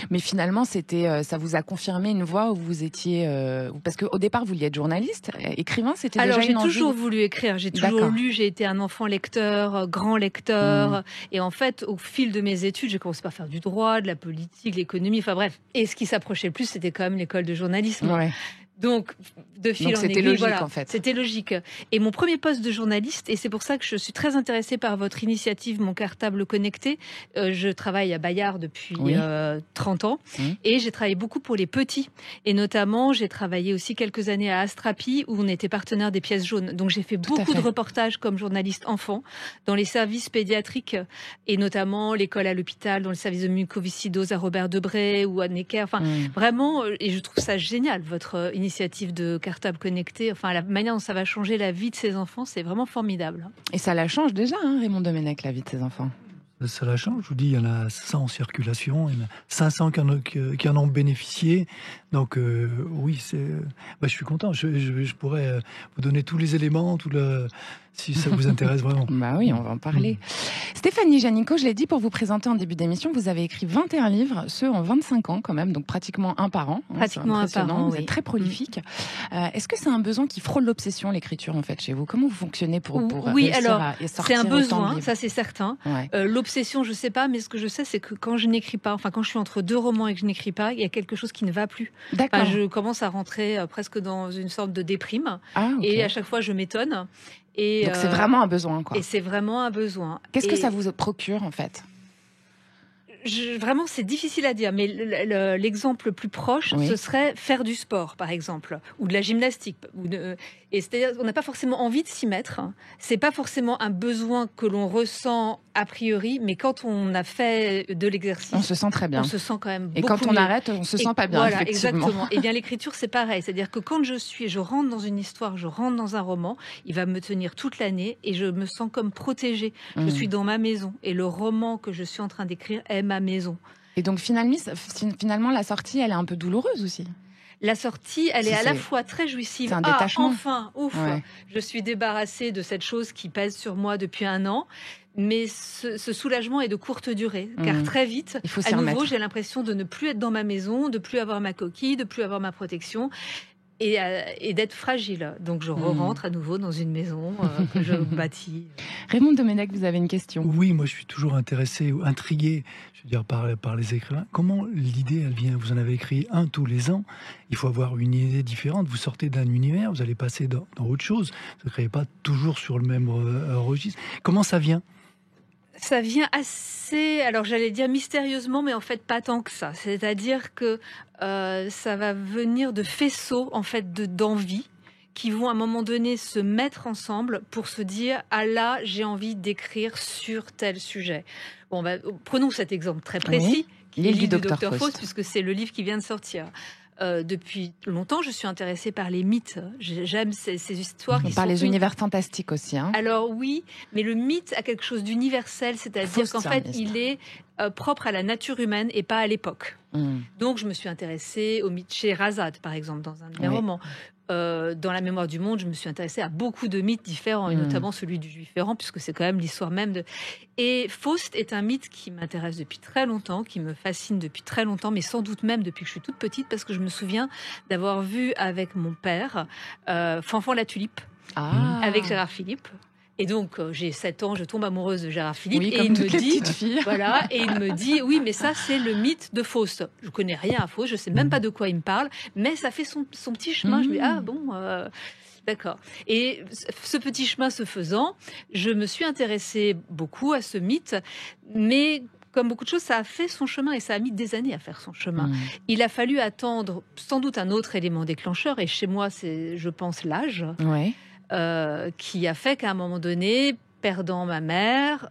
Mais finalement ça vous a confirmé une voie où vous étiez parce qu'au départ vous vouliez être journaliste, écrivain, c'était déjà une envie. Alors j'ai toujours voulu écrire, j'ai toujours lu, j'ai été un enfant lecteur, grand lecteur et en fait au fil de mes études j'ai commencé par faire du droit, de la politique, l'économie, enfin bref. Et ce qui s'approchait le plus c'était quand même l'école de journalisme. Ouais. Donc, de fil en aiguille, logique, voilà, en fait. C'était logique. Et mon premier poste de journaliste, et c'est pour ça que je suis très intéressée par votre initiative, Mon cartable connecté. Je travaille à Bayard depuis 30 ans, et j'ai travaillé beaucoup pour les petits. Et notamment, j'ai travaillé aussi quelques années à Astrapi, où on était partenaire des Pièces jaunes. Donc, j'ai fait beaucoup de reportages comme journaliste enfant, dans les services pédiatriques, et notamment l'école à l'hôpital, dans le service de mucoviscidose à Robert Debré ou à Necker. Enfin, vraiment, et je trouve ça génial, votre initiative de cartable connecté, enfin la manière dont ça va changer la vie de ces enfants, c'est vraiment formidable. Et ça la change déjà, Raymond Domenech, la vie de ces enfants. Ça la change, je vous dis, il y en a 100 en circulation, il y en a 500 qui en ont bénéficié. Donc oui, je suis content, je pourrais vous donner tous les éléments, si ça vous intéresse vraiment. Bah oui, on va en parler. Stéphanie Janico, je l'ai dit pour vous présenter en début d'émission, vous avez écrit 21 livres, ceux en 25 ans quand même, donc pratiquement un par an. Pratiquement un par an, vous êtes très prolifique. Est-ce que c'est un besoin qui frôle l'obsession, l'écriture en fait, chez vous? Comment vous fonctionnez pour réussir à sortir c'est un besoin, de ça c'est certain. L'obsession, je sais pas, mais ce que je sais, c'est que quand je n'écris pas, enfin quand je suis entre deux romans et que je n'écris pas, il y a quelque chose qui ne va plus. D'accord. Enfin, je commence à rentrer presque dans une sorte de déprime. Et à chaque fois, je m'étonne. Et donc c'est vraiment un besoin, quoi. Et c'est vraiment un besoin. Qu'est-ce que ça vous procure, en fait? Vraiment, c'est difficile à dire, mais l'exemple le plus proche, ce serait faire du sport, par exemple, ou de la gymnastique. Et c'est-à-dire, on n'a pas forcément envie de s'y mettre. C'est pas forcément un besoin que l'on ressent a priori, mais quand on a fait de l'exercice, on se sent très bien. On se sent quand même beaucoup mieux. Et quand on arrête, on se sent pas bien. Voilà, effectivement. Exactement. Et bien, l'écriture, c'est pareil. C'est-à-dire que quand je rentre dans une histoire, je rentre dans un roman, il va me tenir toute l'année et je me sens comme protégée. Je suis dans ma maison et le roman que je suis en train d'écrire est ma maison. Et donc finalement, la sortie, elle est un peu douloureuse aussi. La sortie, elle est à la fois très jouissive. C'est un détachement. Enfin, ouf, je suis débarrassée de cette chose qui pèse sur moi depuis un an. Mais ce soulagement est de courte durée, car très vite, à nouveau, j'ai l'impression de ne plus être dans ma maison, de plus avoir ma coquille, de plus avoir ma protection. Et d'être fragile. Donc je rentre à nouveau dans une maison que je bâtis. Raymond Domenech, vous avez une question? Oui, moi je suis toujours intéressé ou intrigué, je veux dire, par les écrivains. Comment l'idée, elle vient? Vous en avez écrit un tous les ans. Il faut avoir une idée différente. Vous sortez d'un univers, vous allez passer dans autre chose. Vous ne créez pas toujours sur le même registre. Comment ça vient? Ça vient assez, alors j'allais dire mystérieusement, mais en fait pas tant que ça. C'est-à-dire que ça va venir de faisceaux en fait d'envie qui vont à un moment donné se mettre ensemble pour se dire ah là j'ai envie d'écrire sur tel sujet. Bon, prenons cet exemple très précis, qui est le livre du Docteur Faust, puisque c'est le livre qui vient de sortir. depuis longtemps, je suis intéressée par les mythes. J'aime ces histoires qui sont... Par les univers fantastiques aussi. Hein. Alors oui, mais le mythe a quelque chose d'universel, c'est-à-dire qu'en fait, il est propre à la nature humaine et pas à l'époque. Donc je me suis intéressée au mythe Scheherazade, par exemple, dans un de mes romans. Dans La mémoire du monde, je me suis intéressée à beaucoup de mythes différents, et notamment celui du juif errant, puisque c'est quand même l'histoire même de... Et Faust est un mythe qui m'intéresse depuis très longtemps, qui me fascine depuis très longtemps, mais sans doute même depuis que je suis toute petite, parce que je me souviens d'avoir vu avec mon père Fanfan la Tulipe, avec Gérard Philippe. Et donc, j'ai 7 ans, je tombe amoureuse de Gérard Philippe. Oui, et il me dit, voilà, et il me dit, oui, mais ça, c'est le mythe de Faust. Je connais rien à Faust, je sais même pas de quoi il me parle, mais ça fait son petit chemin. Je me dis, ah bon, d'accord. Et ce petit chemin se faisant, je me suis intéressée beaucoup à ce mythe, mais comme beaucoup de choses, ça a fait son chemin et ça a mis des années à faire son chemin. Il a fallu attendre sans doute un autre élément déclencheur, et chez moi, c'est, je pense, l'âge. Qui a fait qu'à un moment donné, perdant ma mère,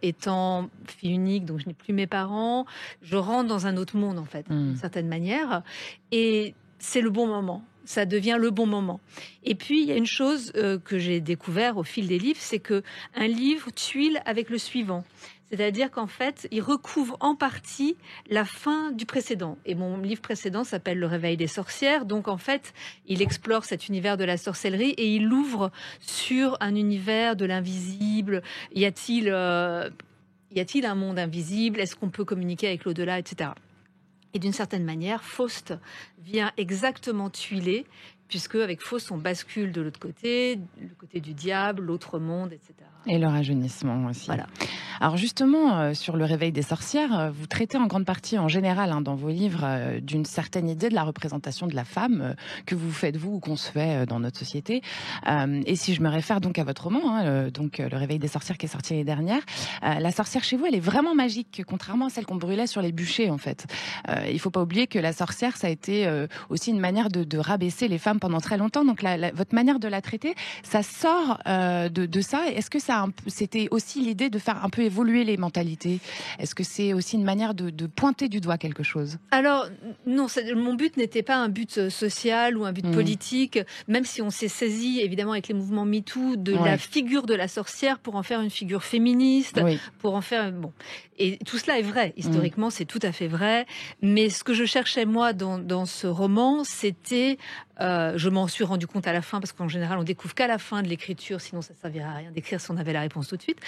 étant fille unique, donc je n'ai plus mes parents, je rentre dans un autre monde en fait, d'une certaine manière, et c'est le bon moment. Ça devient le bon moment. Et puis il y a une chose que j'ai découvert au fil des livres, c'est que un livre tuile avec le suivant. C'est-à-dire qu'en fait, il recouvre en partie la fin du précédent. Et mon livre précédent s'appelle Le réveil des sorcières. Donc en fait, il explore cet univers de la sorcellerie et il l'ouvre sur un univers de l'invisible. Y a-t-il un monde invisible? Est-ce qu'on peut communiquer avec l'au-delà, etc. Et d'une certaine manière, Faust vient exactement tuiler, puisque avec Faust, on bascule de l'autre côté, le côté du diable, l'autre monde, etc. Et le rajeunissement aussi. Voilà. Alors justement, sur le réveil des sorcières, vous traitez en grande partie, en général, dans vos livres, d'une certaine idée de la représentation de la femme que vous faites vous ou qu'on se fait dans notre société. Et si je me réfère donc à votre roman, Le réveil des sorcières qui est sorti l'année dernière, la sorcière chez vous, elle est vraiment magique, contrairement à celle qu'on brûlait sur les bûchers en fait. Il faut pas oublier que la sorcière, ça a été aussi une manière de rabaisser les femmes pendant très longtemps. Donc votre manière de la traiter, ça sort de ça. Est-ce que c'était aussi l'idée de faire un peu évoluer les mentalités? Est-ce que c'est aussi une manière de pointer du doigt quelque chose? Alors non, mon but n'était pas un but social ou un but politique, même si on s'est saisi évidemment avec les mouvements MeToo de la figure de la sorcière pour en faire une figure féministe, pour en faire et tout cela est vrai, historiquement c'est tout à fait vrai, mais ce que je cherchais moi dans ce roman, c'était je m'en suis rendu compte à la fin, parce qu'en général on découvre qu'à la fin de l'écriture, sinon ça ne servirait à rien d'écrire si on avait la réponse tout de suite,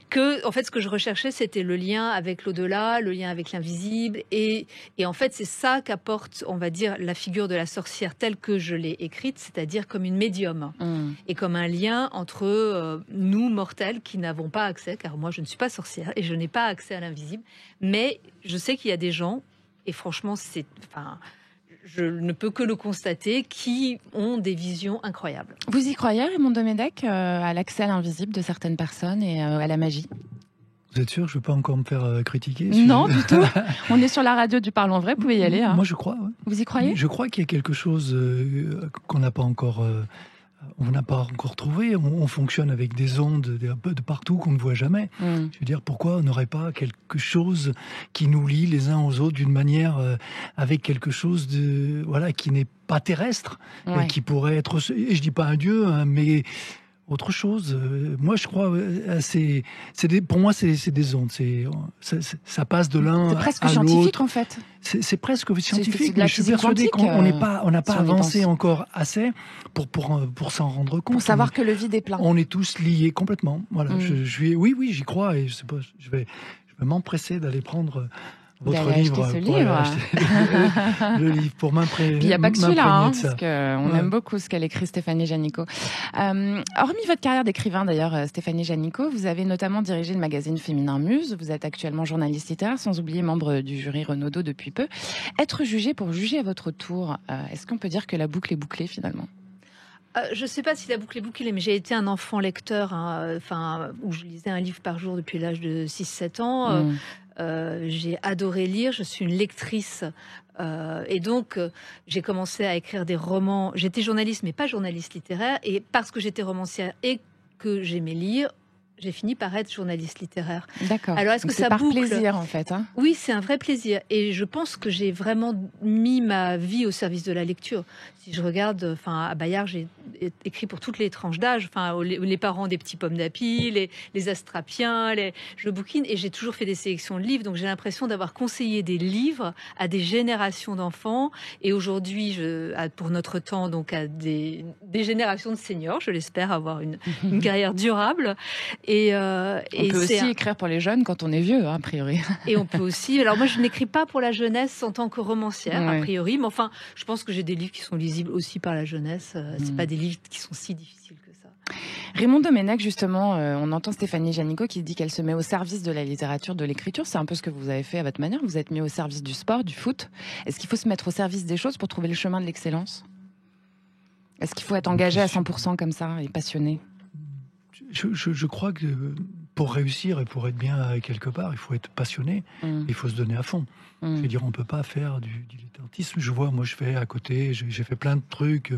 que en fait ce que je recherchais c'était le lien avec l'au-delà, le lien avec l'invisible, et en fait c'est ça qu'apporte, on va dire, la figure de la sorcière telle que je l'ai écrite, c'est-à-dire comme une médium, et comme un lien entre nous mortels qui n'avons pas accès, car moi je ne suis pas sorcière et je n'ai pas accès à l'invisible, mais je sais qu'il y a des gens, et franchement je ne peux que le constater, qui ont des visions incroyables. Vous y croyez, Raymond Domèdec, à l'accès à l'invisible de certaines personnes et à la magie? Vous êtes sûr? Je ne veux pas encore me faire critiquer. Non, du tout. On est sur la radio du Parlons Vrai, vous pouvez y aller. Hein. Moi, je crois. Ouais. Vous y croyez? Je crois qu'il y a quelque chose qu'on n'a pas encore... on n'a pas encore trouvé. On fonctionne avec des ondes de partout qu'on ne voit jamais. Je veux dire, pourquoi on n'aurait pas quelque chose qui nous lie les uns aux autres d'une manière avec quelque chose qui n'est pas terrestre, qui pourrait être... Et je dis pas un dieu, mais autre chose. Moi, je crois, pour moi, c'est des ondes. Ça passe de l'un à l'autre. C'est presque scientifique, en fait. C'est presque scientifique, mais je suis persuadé qu'on n'a pas avancé encore assez pour s'en rendre compte. Pour savoir que le vide est plein. On est tous liés complètement. Voilà. Oui, j'y crois, et je vais m'empresser d'aller prendre votre livre. Le livre pour m'imprégner. Il n'y a pas que celui-là, parce qu'on aime beaucoup ce qu'elle écrit, Stéphanie Janicot. Hormis votre carrière d'écrivain, d'ailleurs, Stéphanie Janicot, vous avez notamment dirigé le magazine féminin Muse. Vous êtes actuellement journaliste littéraire, sans oublier membre du jury Renaudot depuis peu. Être jugé pour juger à votre tour, est-ce qu'on peut dire que la boucle est bouclée finalement? Je ne sais pas si la boucle est bouclée, mais j'ai été un enfant lecteur, où je lisais un livre par jour depuis l'âge de 6-7 ans. J'ai adoré lire, je suis une lectrice, et donc j'ai commencé à écrire des romans. J'étais journaliste, mais pas journaliste littéraire, et parce que j'étais romancière et que j'aimais lire, j'ai fini par être journaliste littéraire. D'accord. Alors, est-ce Donc que c'est ça par boucle ? plaisir, en fait. Hein. Oui, c'est un vrai plaisir. Et je pense que j'ai vraiment mis ma vie au service de la lecture. Si je regarde, à Bayard, j'ai écrit pour toutes les tranches d'âge. Les parents des petits pommes d'api, les astrapiens, je bouquine. Et j'ai toujours fait des sélections de livres. Donc, j'ai l'impression d'avoir conseillé des livres à des générations d'enfants. Et aujourd'hui, pour notre temps, donc à des générations de seniors. Je l'espère avoir une carrière durable. On peut aussi écrire pour les jeunes quand on est vieux, a priori. Et on peut aussi... Alors moi, je n'écris pas pour la jeunesse en tant que romancière, a priori. Mais enfin, je pense que j'ai des livres qui sont lisibles aussi par la jeunesse. C'est pas des livres qui sont si difficiles que ça. Raymond Domenech, justement, on entend Stéphanie Janicot qui dit qu'elle se met au service de la littérature, de l'écriture. C'est un peu ce que vous avez fait à votre manière. Vous êtes mis au service du sport, du foot. Est-ce qu'il faut se mettre au service des choses pour trouver le chemin de l'excellence ? Est-ce qu'il faut être engagé à 100% comme ça et passionné ? Je crois que pour réussir et pour être bien quelque part, il faut être passionné, il faut se donner à fond. Je veux dire, on ne peut pas faire du dilettantisme. Moi je fais à côté, j'ai fait plein de trucs,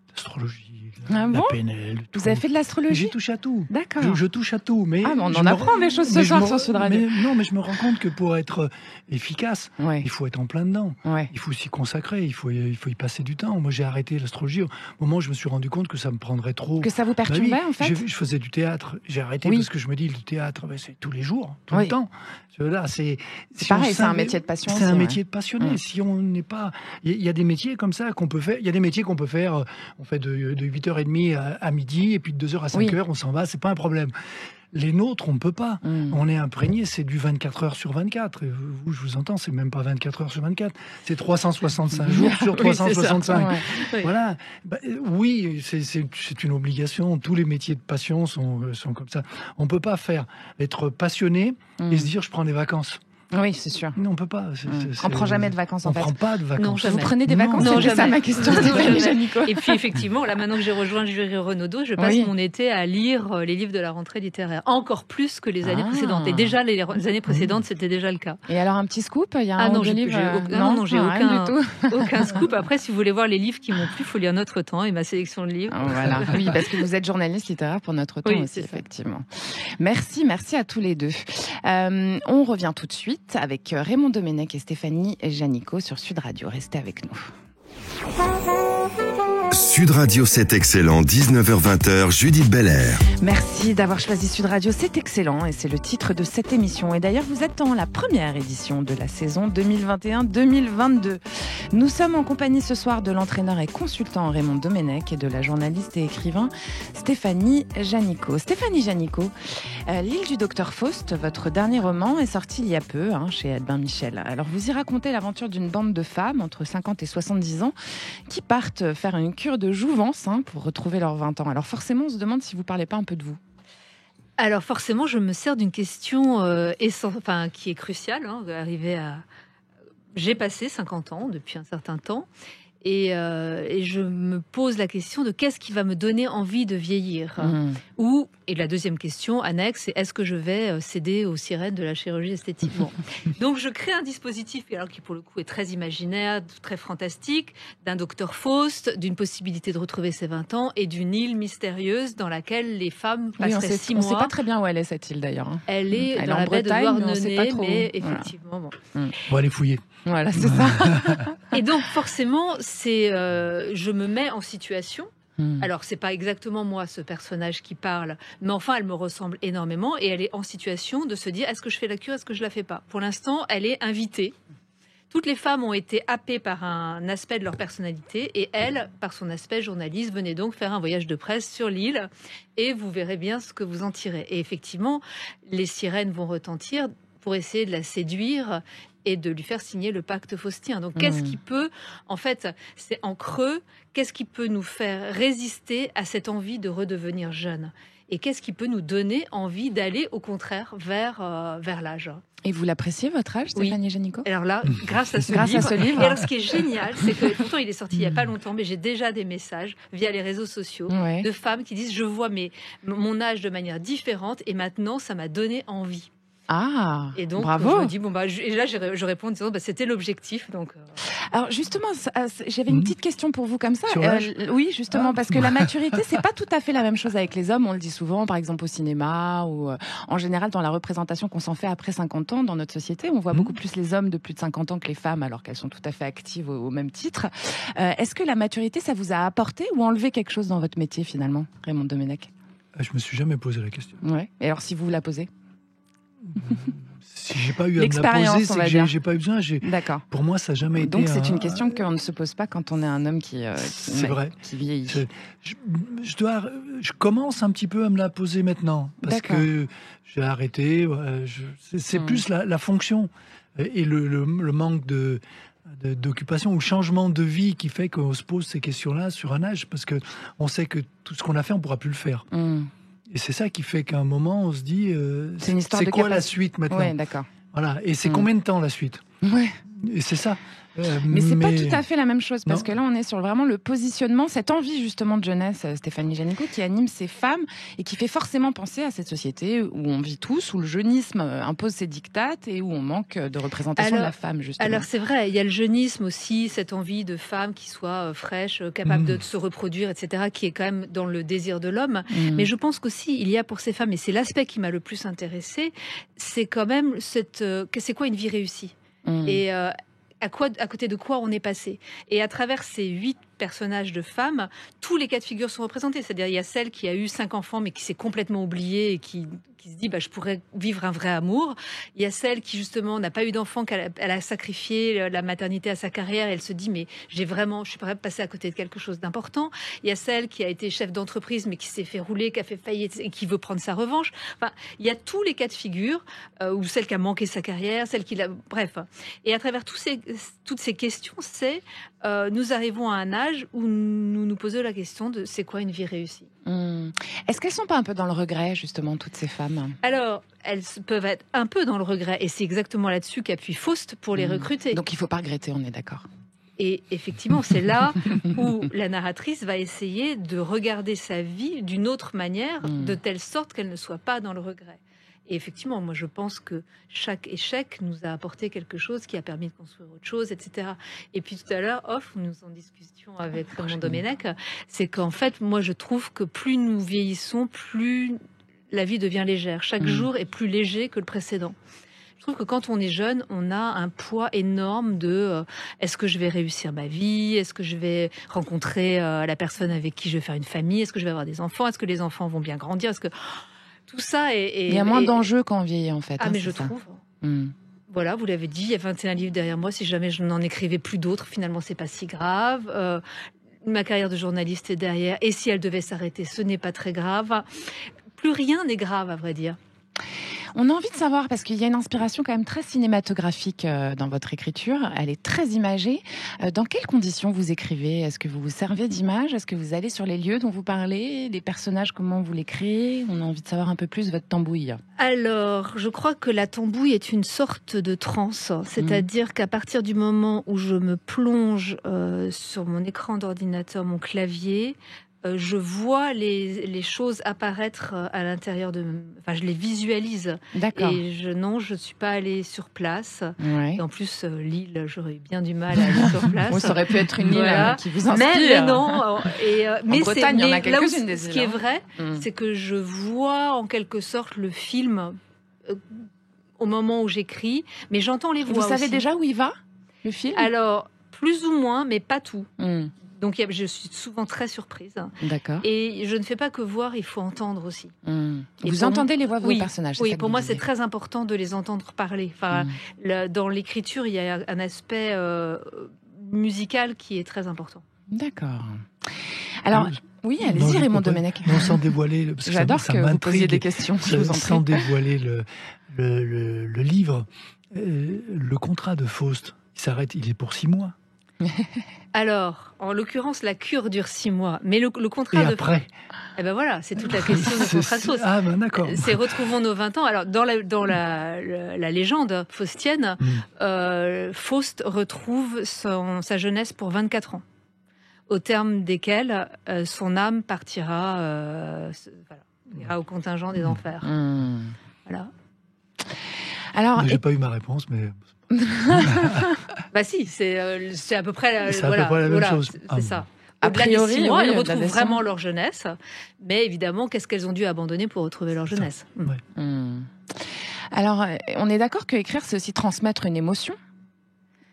d'astrologie, la PNL. Vous avez fait de l'astrologie ? J'ai touché à tout. D'accord. Je touche à tout. Mais on en apprend des choses ce soir sur Sud Radio. Mais je me rends compte que pour être efficace, il faut être en plein dedans. Ouais. Il faut s'y consacrer, il faut y passer du temps. Moi, j'ai arrêté l'astrologie au moment où je me suis rendu compte que ça me prendrait trop. Que ça vous perturbait, en fait ? Je faisais du théâtre. J'ai arrêté parce que je me dis, le théâtre, c'est tous les jours, tout le temps. Là, c'est pareil, c'est un métier de passion. C'est un métier de passionné. Si on n'est pas... Il y a des métiers comme ça qu'on peut faire. Il y a des métiers qu'on peut faire, on fait de 8h30 à midi, et puis de 2h à 5h, on s'en va, c'est pas un problème. Les nôtres, on ne peut pas. On est imprégné, c'est du 24 heures sur 24. Et vous, je vous entends, c'est même pas 24 heures sur 24. C'est 365 jours sur 365. Voilà. Oui, c'est une obligation. Tous les métiers de passion sont comme ça. On ne peut pas être passionné et se dire, je prends des vacances. Oui, c'est sûr. Non, on peut pas. On prend jamais de vacances, en fait. On prend pas de vacances. Non, jamais. Vous prenez des vacances ? Non, c'est ça ma question. Et puis effectivement, là maintenant que j'ai rejoint le jury Renaudot, je passe mon été à lire les livres de la rentrée littéraire, encore plus que les années précédentes. Et déjà les années précédentes, c'était déjà le cas. Et alors un petit scoop, il y a un livre. Non, j'ai aucun scoop. Après, si vous voulez voir les livres qui m'ont plu, il faut lire Notre Temps et ma sélection de livres. Voilà. Oui, parce que vous êtes journaliste littéraire pour Notre Temps aussi, effectivement. Merci à tous les deux. On revient tout de suite avec Raymond Domenech et Stéphanie Janicot sur Sud Radio. Restez avec nous. Sud Radio, c'est excellent. 19h-20h, Judith Belair. Merci d'avoir choisi Sud Radio, c'est excellent et c'est le titre de cette émission. Et d'ailleurs, vous êtes dans la première édition de la saison 2021-2022. Nous sommes en compagnie ce soir de l'entraîneur et consultant Raymond Domenech et de la journaliste et écrivain Stéphanie Janicot. Stéphanie Janicot, L'île du Docteur Faust, votre dernier roman, est sorti il y a peu chez Albin Michel. Alors vous y racontez l'aventure d'une bande de femmes entre 50 et 70 ans qui partent faire une cure de jouvence pour retrouver leurs 20 ans. Alors forcément, on se demande si vous ne parlez pas un peu de vous. Alors forcément, je me sers d'une question qui est cruciale. J'ai passé 50 ans depuis un certain temps. Et je me pose la question de qu'est-ce qui va me donner envie de vieillir. Et la deuxième question annexe, c'est est-ce que je vais céder aux sirènes de la chirurgie esthétique. Donc je crée un dispositif qui pour le coup est très imaginaire, très fantastique, d'un docteur Faust, d'une possibilité de retrouver ses 20 ans et d'une île mystérieuse dans laquelle les femmes passeraient 6 mois. On ne sait pas très bien où elle est, cette île d'ailleurs. Elle est dans la baie de Douarnenez, mais effectivement... On va aller fouiller. Voilà, c'est ça. Et donc forcément, je me mets en situation. Alors, c'est pas exactement moi, ce personnage qui parle, mais enfin, elle me ressemble énormément et elle est en situation de se dire, est-ce que je fais la cure, est-ce que je la fais pas ? Pour l'instant, elle est invitée. Toutes les femmes ont été happées par un aspect de leur personnalité et elle, par son aspect journaliste, venait donc faire un voyage de presse sur l'île et vous verrez bien ce que vous en tirez. Et effectivement, les sirènes vont retentir pour essayer de la séduire et de lui faire signer le pacte faustien. Donc, qu'est-ce qui peut, en fait, c'est en creux, qu'est-ce qui peut nous faire résister à cette envie de redevenir jeune ? Et qu'est-ce qui peut nous donner envie d'aller, au contraire, vers l'âge ? Et vous l'appréciez, votre âge, Stéphanie Janicot ? Alors là, grâce à ce livre. Et alors, ce qui est génial, c'est que, pourtant, il est sorti il n'y a pas longtemps, mais j'ai déjà des messages via les réseaux sociaux de femmes qui disent « Je vois mon âge de manière différente et maintenant, ça m'a donné envie ». Ah, et donc, bravo. je me dis, et là, je réponds en disant, c'était l'objectif. Donc, Alors justement, j'avais une petite question pour vous comme ça. Sur l'âge oui, justement, parce que la maturité, c'est pas tout à fait la même chose avec les hommes. On le dit souvent, par exemple au cinéma ou en général dans la représentation qu'on s'en fait après 50 ans dans notre société. On voit beaucoup plus les hommes de plus de 50 ans que les femmes, alors qu'elles sont tout à fait actives au même titre. Est-ce que la maturité, ça vous a apporté ou enlevé quelque chose dans votre métier finalement, Raymond Domenech? Je me suis jamais posé la question. Ouais. Et alors si vous la posez? Si j'ai pas eu à me la poser, c'est que j'ai pas eu besoin. D'accord. Pour moi, ça n'a jamais été. Donc c'est une question qu'on ne se pose pas quand on est un homme qui vieillit. Je commence un petit peu à me la poser maintenant parce que j'ai arrêté. C'est plus la fonction et le manque d'occupation ou le changement de vie qui fait qu'on se pose ces questions-là sur un âge, parce que on sait que tout ce qu'on a fait, on pourra plus le faire. Et c'est ça qui fait qu'à un moment, on se dit, c'est quoi la suite maintenant? Ouais, d'accord. Voilà. Et c'est combien de temps la suite? Ouais. Et c'est ça. Mais c'est pas tout à fait la même chose, parce que là on est sur vraiment le positionnement, cette envie justement de jeunesse, Stéphanie Janicot, qui anime ces femmes et qui fait forcément penser à cette société où on vit tous, où le jeunisme impose ses dictates et où on manque de représentation de la femme justement. Alors c'est vrai, il y a le jeunisme aussi, cette envie de femmes qui soient fraîches, capables de se reproduire, etc., qui est quand même dans le désir de l'homme. Mais je pense qu'aussi il y a pour ces femmes, et c'est l'aspect qui m'a le plus intéressée, c'est quand même c'est quoi une vie réussie? Et à côté de quoi on est passé. Et à travers ces 8 personnages de femmes, tous les cas de figure sont représentés. C'est-à-dire, il y a celle qui a eu 5 enfants, mais qui s'est complètement oubliée et qui se dit, je pourrais vivre un vrai amour. Il y a celle qui, justement, n'a pas eu d'enfant, elle a sacrifié la maternité à sa carrière, et elle se dit, mais je suis prête à passer à côté de quelque chose d'important. Il y a celle qui a été chef d'entreprise, mais qui s'est fait rouler, qui a fait faillite et qui veut prendre sa revanche. Enfin, il y a tous les cas de figure, ou celle qui a manqué sa carrière, celle qui l'a... Bref. Et à travers toutes ces questions, nous arrivons à un âge où nous nous posons la question de c'est quoi une vie réussie. Est-ce qu'elles sont pas un peu dans le regret, justement, toutes ces femmes? Alors, elles peuvent être un peu dans le regret, et c'est exactement là-dessus qu'appuie Faust pour les recruter. Donc il faut pas regretter, on est d'accord. Et effectivement, c'est là où la narratrice va essayer de regarder sa vie d'une autre manière, de telle sorte qu'elle ne soit pas dans le regret. Et effectivement, moi je pense que chaque échec nous a apporté quelque chose qui a permis de construire autre chose, etc. Et puis tout à l'heure, nous en discussions avec Raymond Domenech, c'est qu'en fait, moi je trouve que plus nous vieillissons, plus la vie devient légère. Chaque jour est plus léger que le précédent. Je trouve que quand on est jeune, on a un poids énorme de est-ce que je vais réussir ma vie? Est-ce que je vais rencontrer la personne avec qui je vais faire une famille? Est-ce que je vais avoir des enfants? Est-ce que les enfants vont bien grandir? Est-ce que... Tout ça il y a moins d'enjeux quand on vieillit, en fait. Ah, mais je trouve. Voilà, vous l'avez dit, il y a 21 livres derrière moi. Si jamais je n'en écrivais plus d'autres, finalement, c'est pas si grave. Ma carrière de journaliste est derrière. Et si elle devait s'arrêter, ce n'est pas très grave. Plus rien n'est grave, à vrai dire. On a envie de savoir, parce qu'il y a une inspiration quand même très cinématographique dans votre écriture. Elle est très imagée. Dans quelles conditions vous écrivez? Est-ce que vous vous servez d'images? Est-ce que vous allez sur les lieux dont vous parlez? Les personnages, comment vous les créez? On a envie de savoir un peu plus votre tambouille. Alors, je crois que la tambouille est une sorte de transe. C'est-à-dire qu'à partir du moment où je me plonge sur mon écran d'ordinateur, mon clavier... je vois les choses apparaître à l'intérieur de... Enfin, je les visualise. D'accord. Et je ne suis pas allée sur place. Ouais. Et en plus, l'île, j'aurais eu bien du mal à aller sur place. Ça aurait pu être une île qui vous inspire. Mais non. En Bretagne, il y en a quelques-unes des îles. Ce qui est vrai, c'est que je vois en quelque sorte le film au moment où j'écris, mais j'entends les voix. Vous savez déjà où il va, le film? Alors, plus ou moins, mais pas tout. Donc je suis souvent très surprise. D'accord. Et je ne fais pas que voir, il faut entendre aussi. Vous entendez les voix de vos personnages? Oui, pour moi c'est très important de les entendre parler. Enfin, dans l'écriture, il y a un aspect musical qui est très important. D'accord. Alors, oui, allez-y Raymond Domenech. Non, sans dévoiler... J'adore que vous posiez des questions, je vous en prie. Sans dévoiler le livre, le contrat de Faust, il est pour 6 mois. Alors, en l'occurrence, la cure dure 6 mois, mais le contrat et après Eh ben voilà, c'est toute la question de contrat de Faust. Ah ben d'accord. C'est retrouvons nos 20 ans. Alors, dans la légende faustienne, Faust retrouve sa jeunesse pour 24 ans, au terme desquels son âme ira au contingent des enfers. Voilà. Alors, j'ai pas eu ma réponse, mais... Bah si, c'est à peu près à peu près la même chose. C'est ça. A priori, des 6 mois, elles retrouvent vraiment leur jeunesse, mais évidemment, qu'est-ce qu'elles ont dû abandonner pour retrouver leur jeunesse? Alors, on est d'accord que écrire, c'est aussi transmettre une émotion?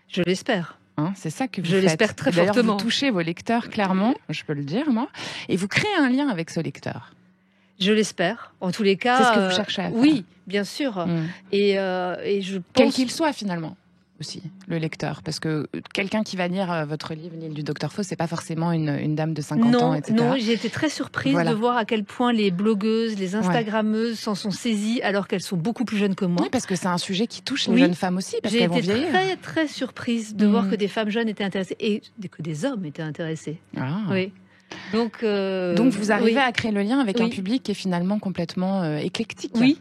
Je l'espère. C'est ça que vous faites. Je l'espère très fortement. D'ailleurs, vous touchez vos lecteurs, clairement, je peux le dire, moi, et vous créez un lien avec ce lecteur. Je l'espère. En tous les cas... C'est ce que vous cherchez à faire. Oui, bien sûr. Et je pense... Quel qu'il soit, finalement. Aussi, le lecteur, parce que quelqu'un qui va lire votre livre, L'île du Docteur Fauss, c'est pas forcément une dame de 50 ans, etc. Non, j'ai été très surprise de voir à quel point les blogueuses, les Instagrammeuses s'en sont saisies alors qu'elles sont beaucoup plus jeunes que moi. Oui, parce que c'est un sujet qui touche les jeunes femmes aussi, parce qu'elles vont vieillir. J'ai été très, très surprise de voir que des femmes jeunes étaient intéressées et que des hommes étaient intéressés. Oui. Donc vous arrivez à créer le lien avec un public qui est finalement complètement éclectique. Oui.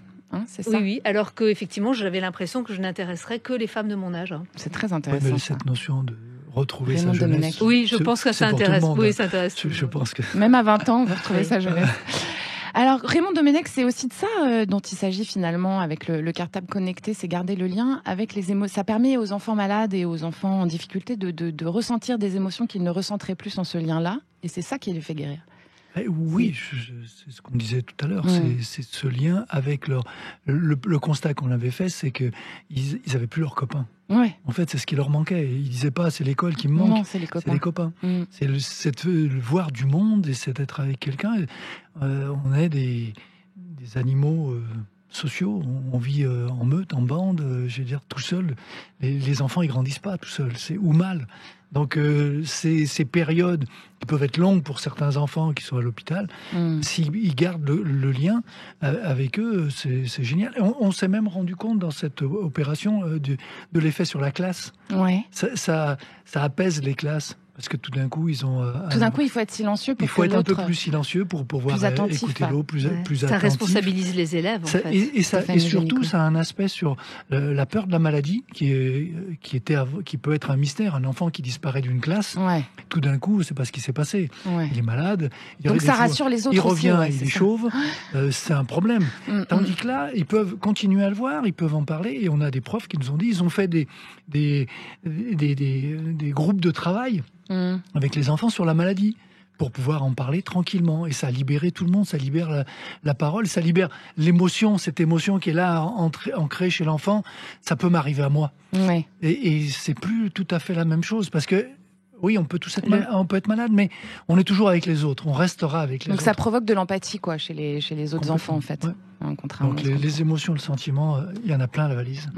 C'est ça. Oui, alors que effectivement, j'avais l'impression que je n'intéresserais que les femmes de mon âge. C'est très intéressant. Mais cette notion de retrouver sa jeunesse. Oui, je pense que ça intéresse. Oui, ça intéresse. Je pense que même à 20 ans, vous retrouvez sa jeunesse. Alors, Raymond Domenech, c'est aussi de ça dont il s'agit finalement avec le cartable connecté, c'est garder le lien avec les émotions. Ça permet aux enfants malades et aux enfants en difficulté de ressentir des émotions qu'ils ne ressentiraient plus sans ce lien-là, et c'est ça qui les fait guérir. Oui, c'est ce qu'on disait tout à l'heure, c'est ce lien avec le constat qu'on avait fait, c'est qu'ils n'avaient plus leurs copains. Ouais. En fait, c'est ce qui leur manquait. Ils disaient pas, c'est l'école qui me manque. Non, c'est les copains. C'est le voir du monde et c'est être avec quelqu'un. On est des animaux sociaux. On vit en meute, en bande. Je veux dire, tout seul. Les enfants, ils grandissent pas tout seuls. C'est ou mal. Donc ces périodes qui peuvent être longues pour certains enfants qui sont à l'hôpital, s'ils gardent le lien avec eux, c'est génial. On s'est même rendu compte dans cette opération de l'effet sur la classe. Ouais. Ça apaise les classes. Parce que tout d'un coup, il faut être silencieux pour il faut être un peu plus silencieux pour pouvoir écouter l'autre, plus attentif. Ça responsabilise les élèves, en fait. Et surtout, ça a un aspect sur la peur de la maladie qui peut être un mystère. Un enfant qui disparaît d'une classe, tout d'un coup, c'est pas ce qui s'est passé. Il est malade. Donc ça rassure les autres. Il revient, aussi, il est chauve. C'est un problème. Tandis que là, ils peuvent continuer à le voir, ils peuvent en parler. Et on a des profs qui nous ont dit, ils ont fait des groupes de travail avec les enfants sur la maladie, pour pouvoir en parler tranquillement. Et ça a libéré tout le monde, ça libère la parole, ça libère l'émotion, cette émotion qui est là, ancrée chez l'enfant. Ça peut m'arriver à moi. Et c'est plus tout à fait la même chose, parce que oui, on peut être malade, mais on est toujours avec les autres, on restera avec les autres. Donc ça provoque de l'empathie, quoi, chez les autres enfants, en fait. Donc les émotions, le sentiment, il y en a plein à la valise.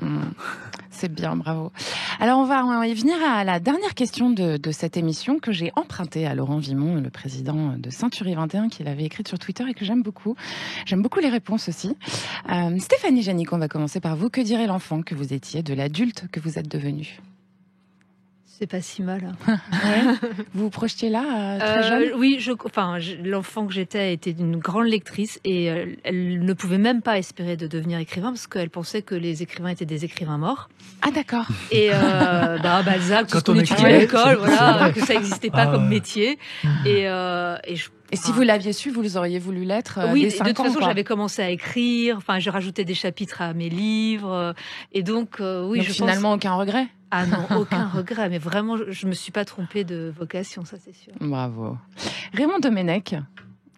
C'est bien, bravo. Alors on va y venir à la dernière question de cette émission que j'ai empruntée à Laurent Vimon, le président de Century 21, qui l'avait écrite sur Twitter et que j'aime beaucoup. J'aime beaucoup les réponses aussi. Stéphanie Janicot, on va commencer par vous. Que dirait l'enfant que vous étiez de l'adulte que vous êtes devenu ? C'est pas si mal. Vous vous projetiez là, très jeune? Oui, l'enfant que j'étais était une grande lectrice et elle ne pouvait même pas espérer de devenir écrivain parce qu'elle pensait que les écrivains étaient des écrivains morts. Ah d'accord. Et Balzac, tout ce qu'on étudiait à l'école, que ça n'existait pas comme métier. Et si vous l'aviez su, vous auriez voulu l'être dès 5 ans, de toute façon, j'avais commencé à écrire. Enfin, je rajoutais des chapitres à mes livres. Et donc, donc finalement, aucun regret? Ah non, aucun regret. Mais vraiment, je me suis pas trompée de vocation, ça c'est sûr. Bravo. Raymond Domenech,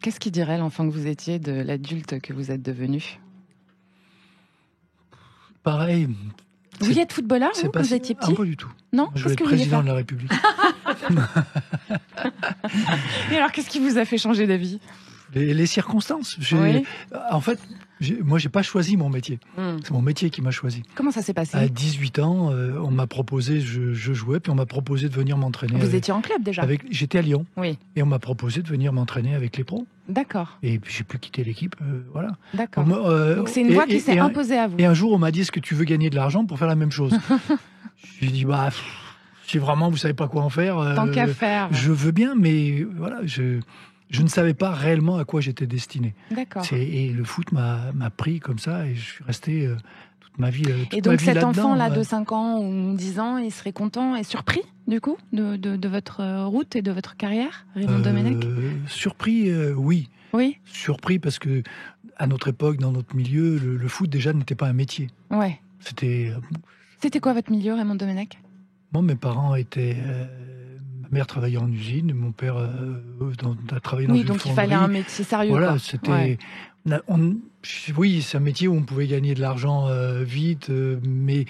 qu'est-ce qu'il dirait l'enfant que vous étiez de l'adulte que vous êtes devenu? Pareil. Vous vouliez être footballeur quand vous étiez petit? Pas du tout. Non. Je voulais être président de la République. Et alors, qu'est-ce qui vous a fait changer d'avis? Les circonstances. En fait, moi, j'ai pas choisi mon métier. C'est mon métier qui m'a choisi. Comment ça s'est passé? À 18 ans, on m'a proposé, je jouais, puis on m'a proposé de venir m'entraîner. Vous étiez en club déjà? J'étais à Lyon. Oui. Et on m'a proposé de venir m'entraîner avec les pros. D'accord. Et puis j'ai pu quitter l'équipe, voilà. D'accord. Donc c'est une voie qui s'est imposée à vous. Et un jour, on m'a dit, est-ce que tu veux gagner de l'argent pour faire la même chose? J'ai dit, si vraiment vous savez pas quoi en faire, tant qu'à faire. Je veux bien, mais voilà, je ne savais pas réellement à quoi j'étais destiné. D'accord. Et le foot m'a pris comme ça et je suis resté toute ma vie là-dedans. Et donc cet enfant-là de 5 ans ou 10 ans, il serait content et surpris du coup de votre route et de votre carrière, Raymond Domenech? Surpris, oui. Oui. Surpris parce que à notre époque, dans notre milieu, le foot déjà n'était pas un métier. Ouais. C'était quoi votre milieu, Raymond Domenech? Bon, mes parents étaient... ma mère travaillait en usine, mon père a travaillé dans une fonderie. Oui, donc il fallait un métier sérieux. Voilà, c'était... Oui, c'est un métier où on pouvait gagner de l'argent vite, mais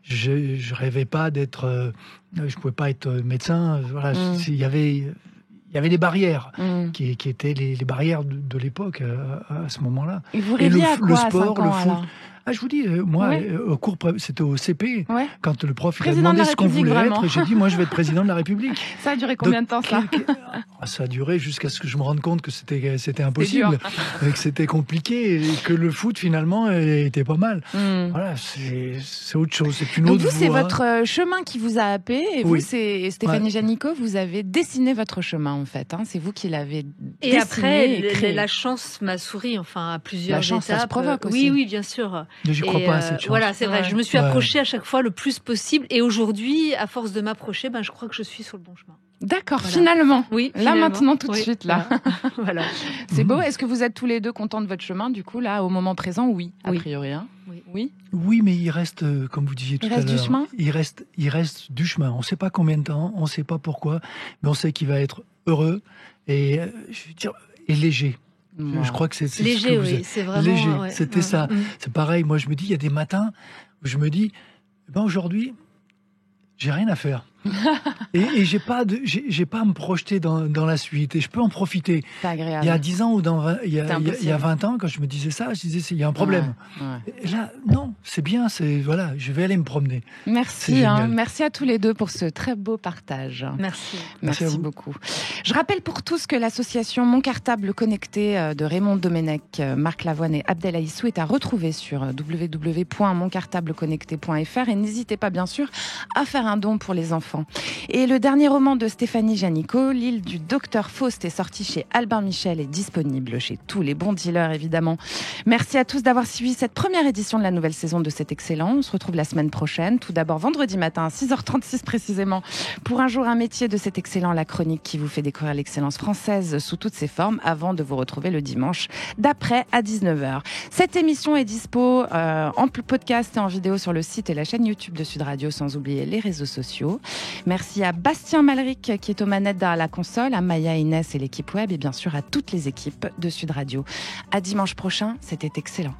je rêvais pas d'être... je pouvais pas être médecin. Voilà, il y avait des barrières qui étaient les barrières de l'époque à ce moment-là. Et vous rêviez à quoi, le sport, à 5 ans, le foot. alors Je vous dis, moi, au cours, c'était au CP, quand le prof il a demandé ce qu'on voulait être, et j'ai dit, moi, je vais être président de la République. Ça a duré combien de temps, ça Ça a duré jusqu'à ce que je me rende compte que c'était impossible, et que c'était compliqué, et que le foot, finalement, était pas mal. Voilà, c'est autre chose, c'est une autre voie. Vous, c'est votre chemin qui vous a happé, et vous, c'est Stéphanie Janicot, vous avez dessiné votre chemin, en fait. Hein, c'est vous qui l'avez dessiné et après, et créé. La chance m'a souri, enfin, à plusieurs la chance, étapes. Ça se provoque aussi. Oui, bien sûr. Mais je crois pas à cette chance. Voilà, c'est vrai. Je me suis approchée à chaque fois le plus possible. Et aujourd'hui, à force de m'approcher, je crois que je suis sur le bon chemin. D'accord, finalement. Oui, là, maintenant, tout de suite, là. Voilà. C'est beau. Est-ce que vous êtes tous les deux contents de votre chemin, du coup, là, au moment présent? Oui, a priori. Hein. Oui, mais il reste, comme vous disiez tout à l'heure... Il reste du chemin. Il reste du chemin. On ne sait pas combien de temps, on ne sait pas pourquoi, mais on sait qu'il va être heureux et, je veux dire, et léger. Je crois que c'est léger, ce que vous êtes. C'est vraiment léger. C'était ça. C'est pareil. Moi, je me dis, il y a des matins où je me dis, aujourd'hui, j'ai rien à faire. et j'ai pas à me projeter dans la suite. Et je peux en profiter. C'est agréable. Il y a 10 ans ou il y a 20 ans, quand je me disais ça, je disais, il y a un problème. Et là, non, c'est bien. Voilà, je vais aller me promener. Merci. Merci à tous les deux pour ce très beau partage. Merci beaucoup. Je rappelle pour tous que l'association Mon Cartable Connecté de Raymond Domenech, Marc Lavoine et Abdelaïssou est à retrouver sur www.moncartableconnecté.fr et n'hésitez pas bien sûr à faire un don pour les enfants. Et le dernier roman de Stéphanie Janicot, L'île du docteur Faust, est sorti chez Albin Michel et disponible chez tous les bons dealers évidemment. Merci à tous d'avoir suivi cette première édition de la nouvelle saison de C'est Excellent. On se retrouve la semaine prochaine, tout d'abord vendredi matin à 6h36 précisément pour Un jour un métier de C'est Excellent, la chronique qui vous fait découvrir l'excellence française sous toutes ses formes avant de vous retrouver le dimanche d'après à 19h. Cette émission est dispo en podcast et en vidéo sur le site et la chaîne YouTube de Sud Radio, sans oublier les réseaux sociaux. Merci à Bastien Malric qui est aux manettes derrière la console, à Maya Inès et l'équipe web et bien sûr à toutes les équipes de Sud Radio. À dimanche prochain, c'était excellent.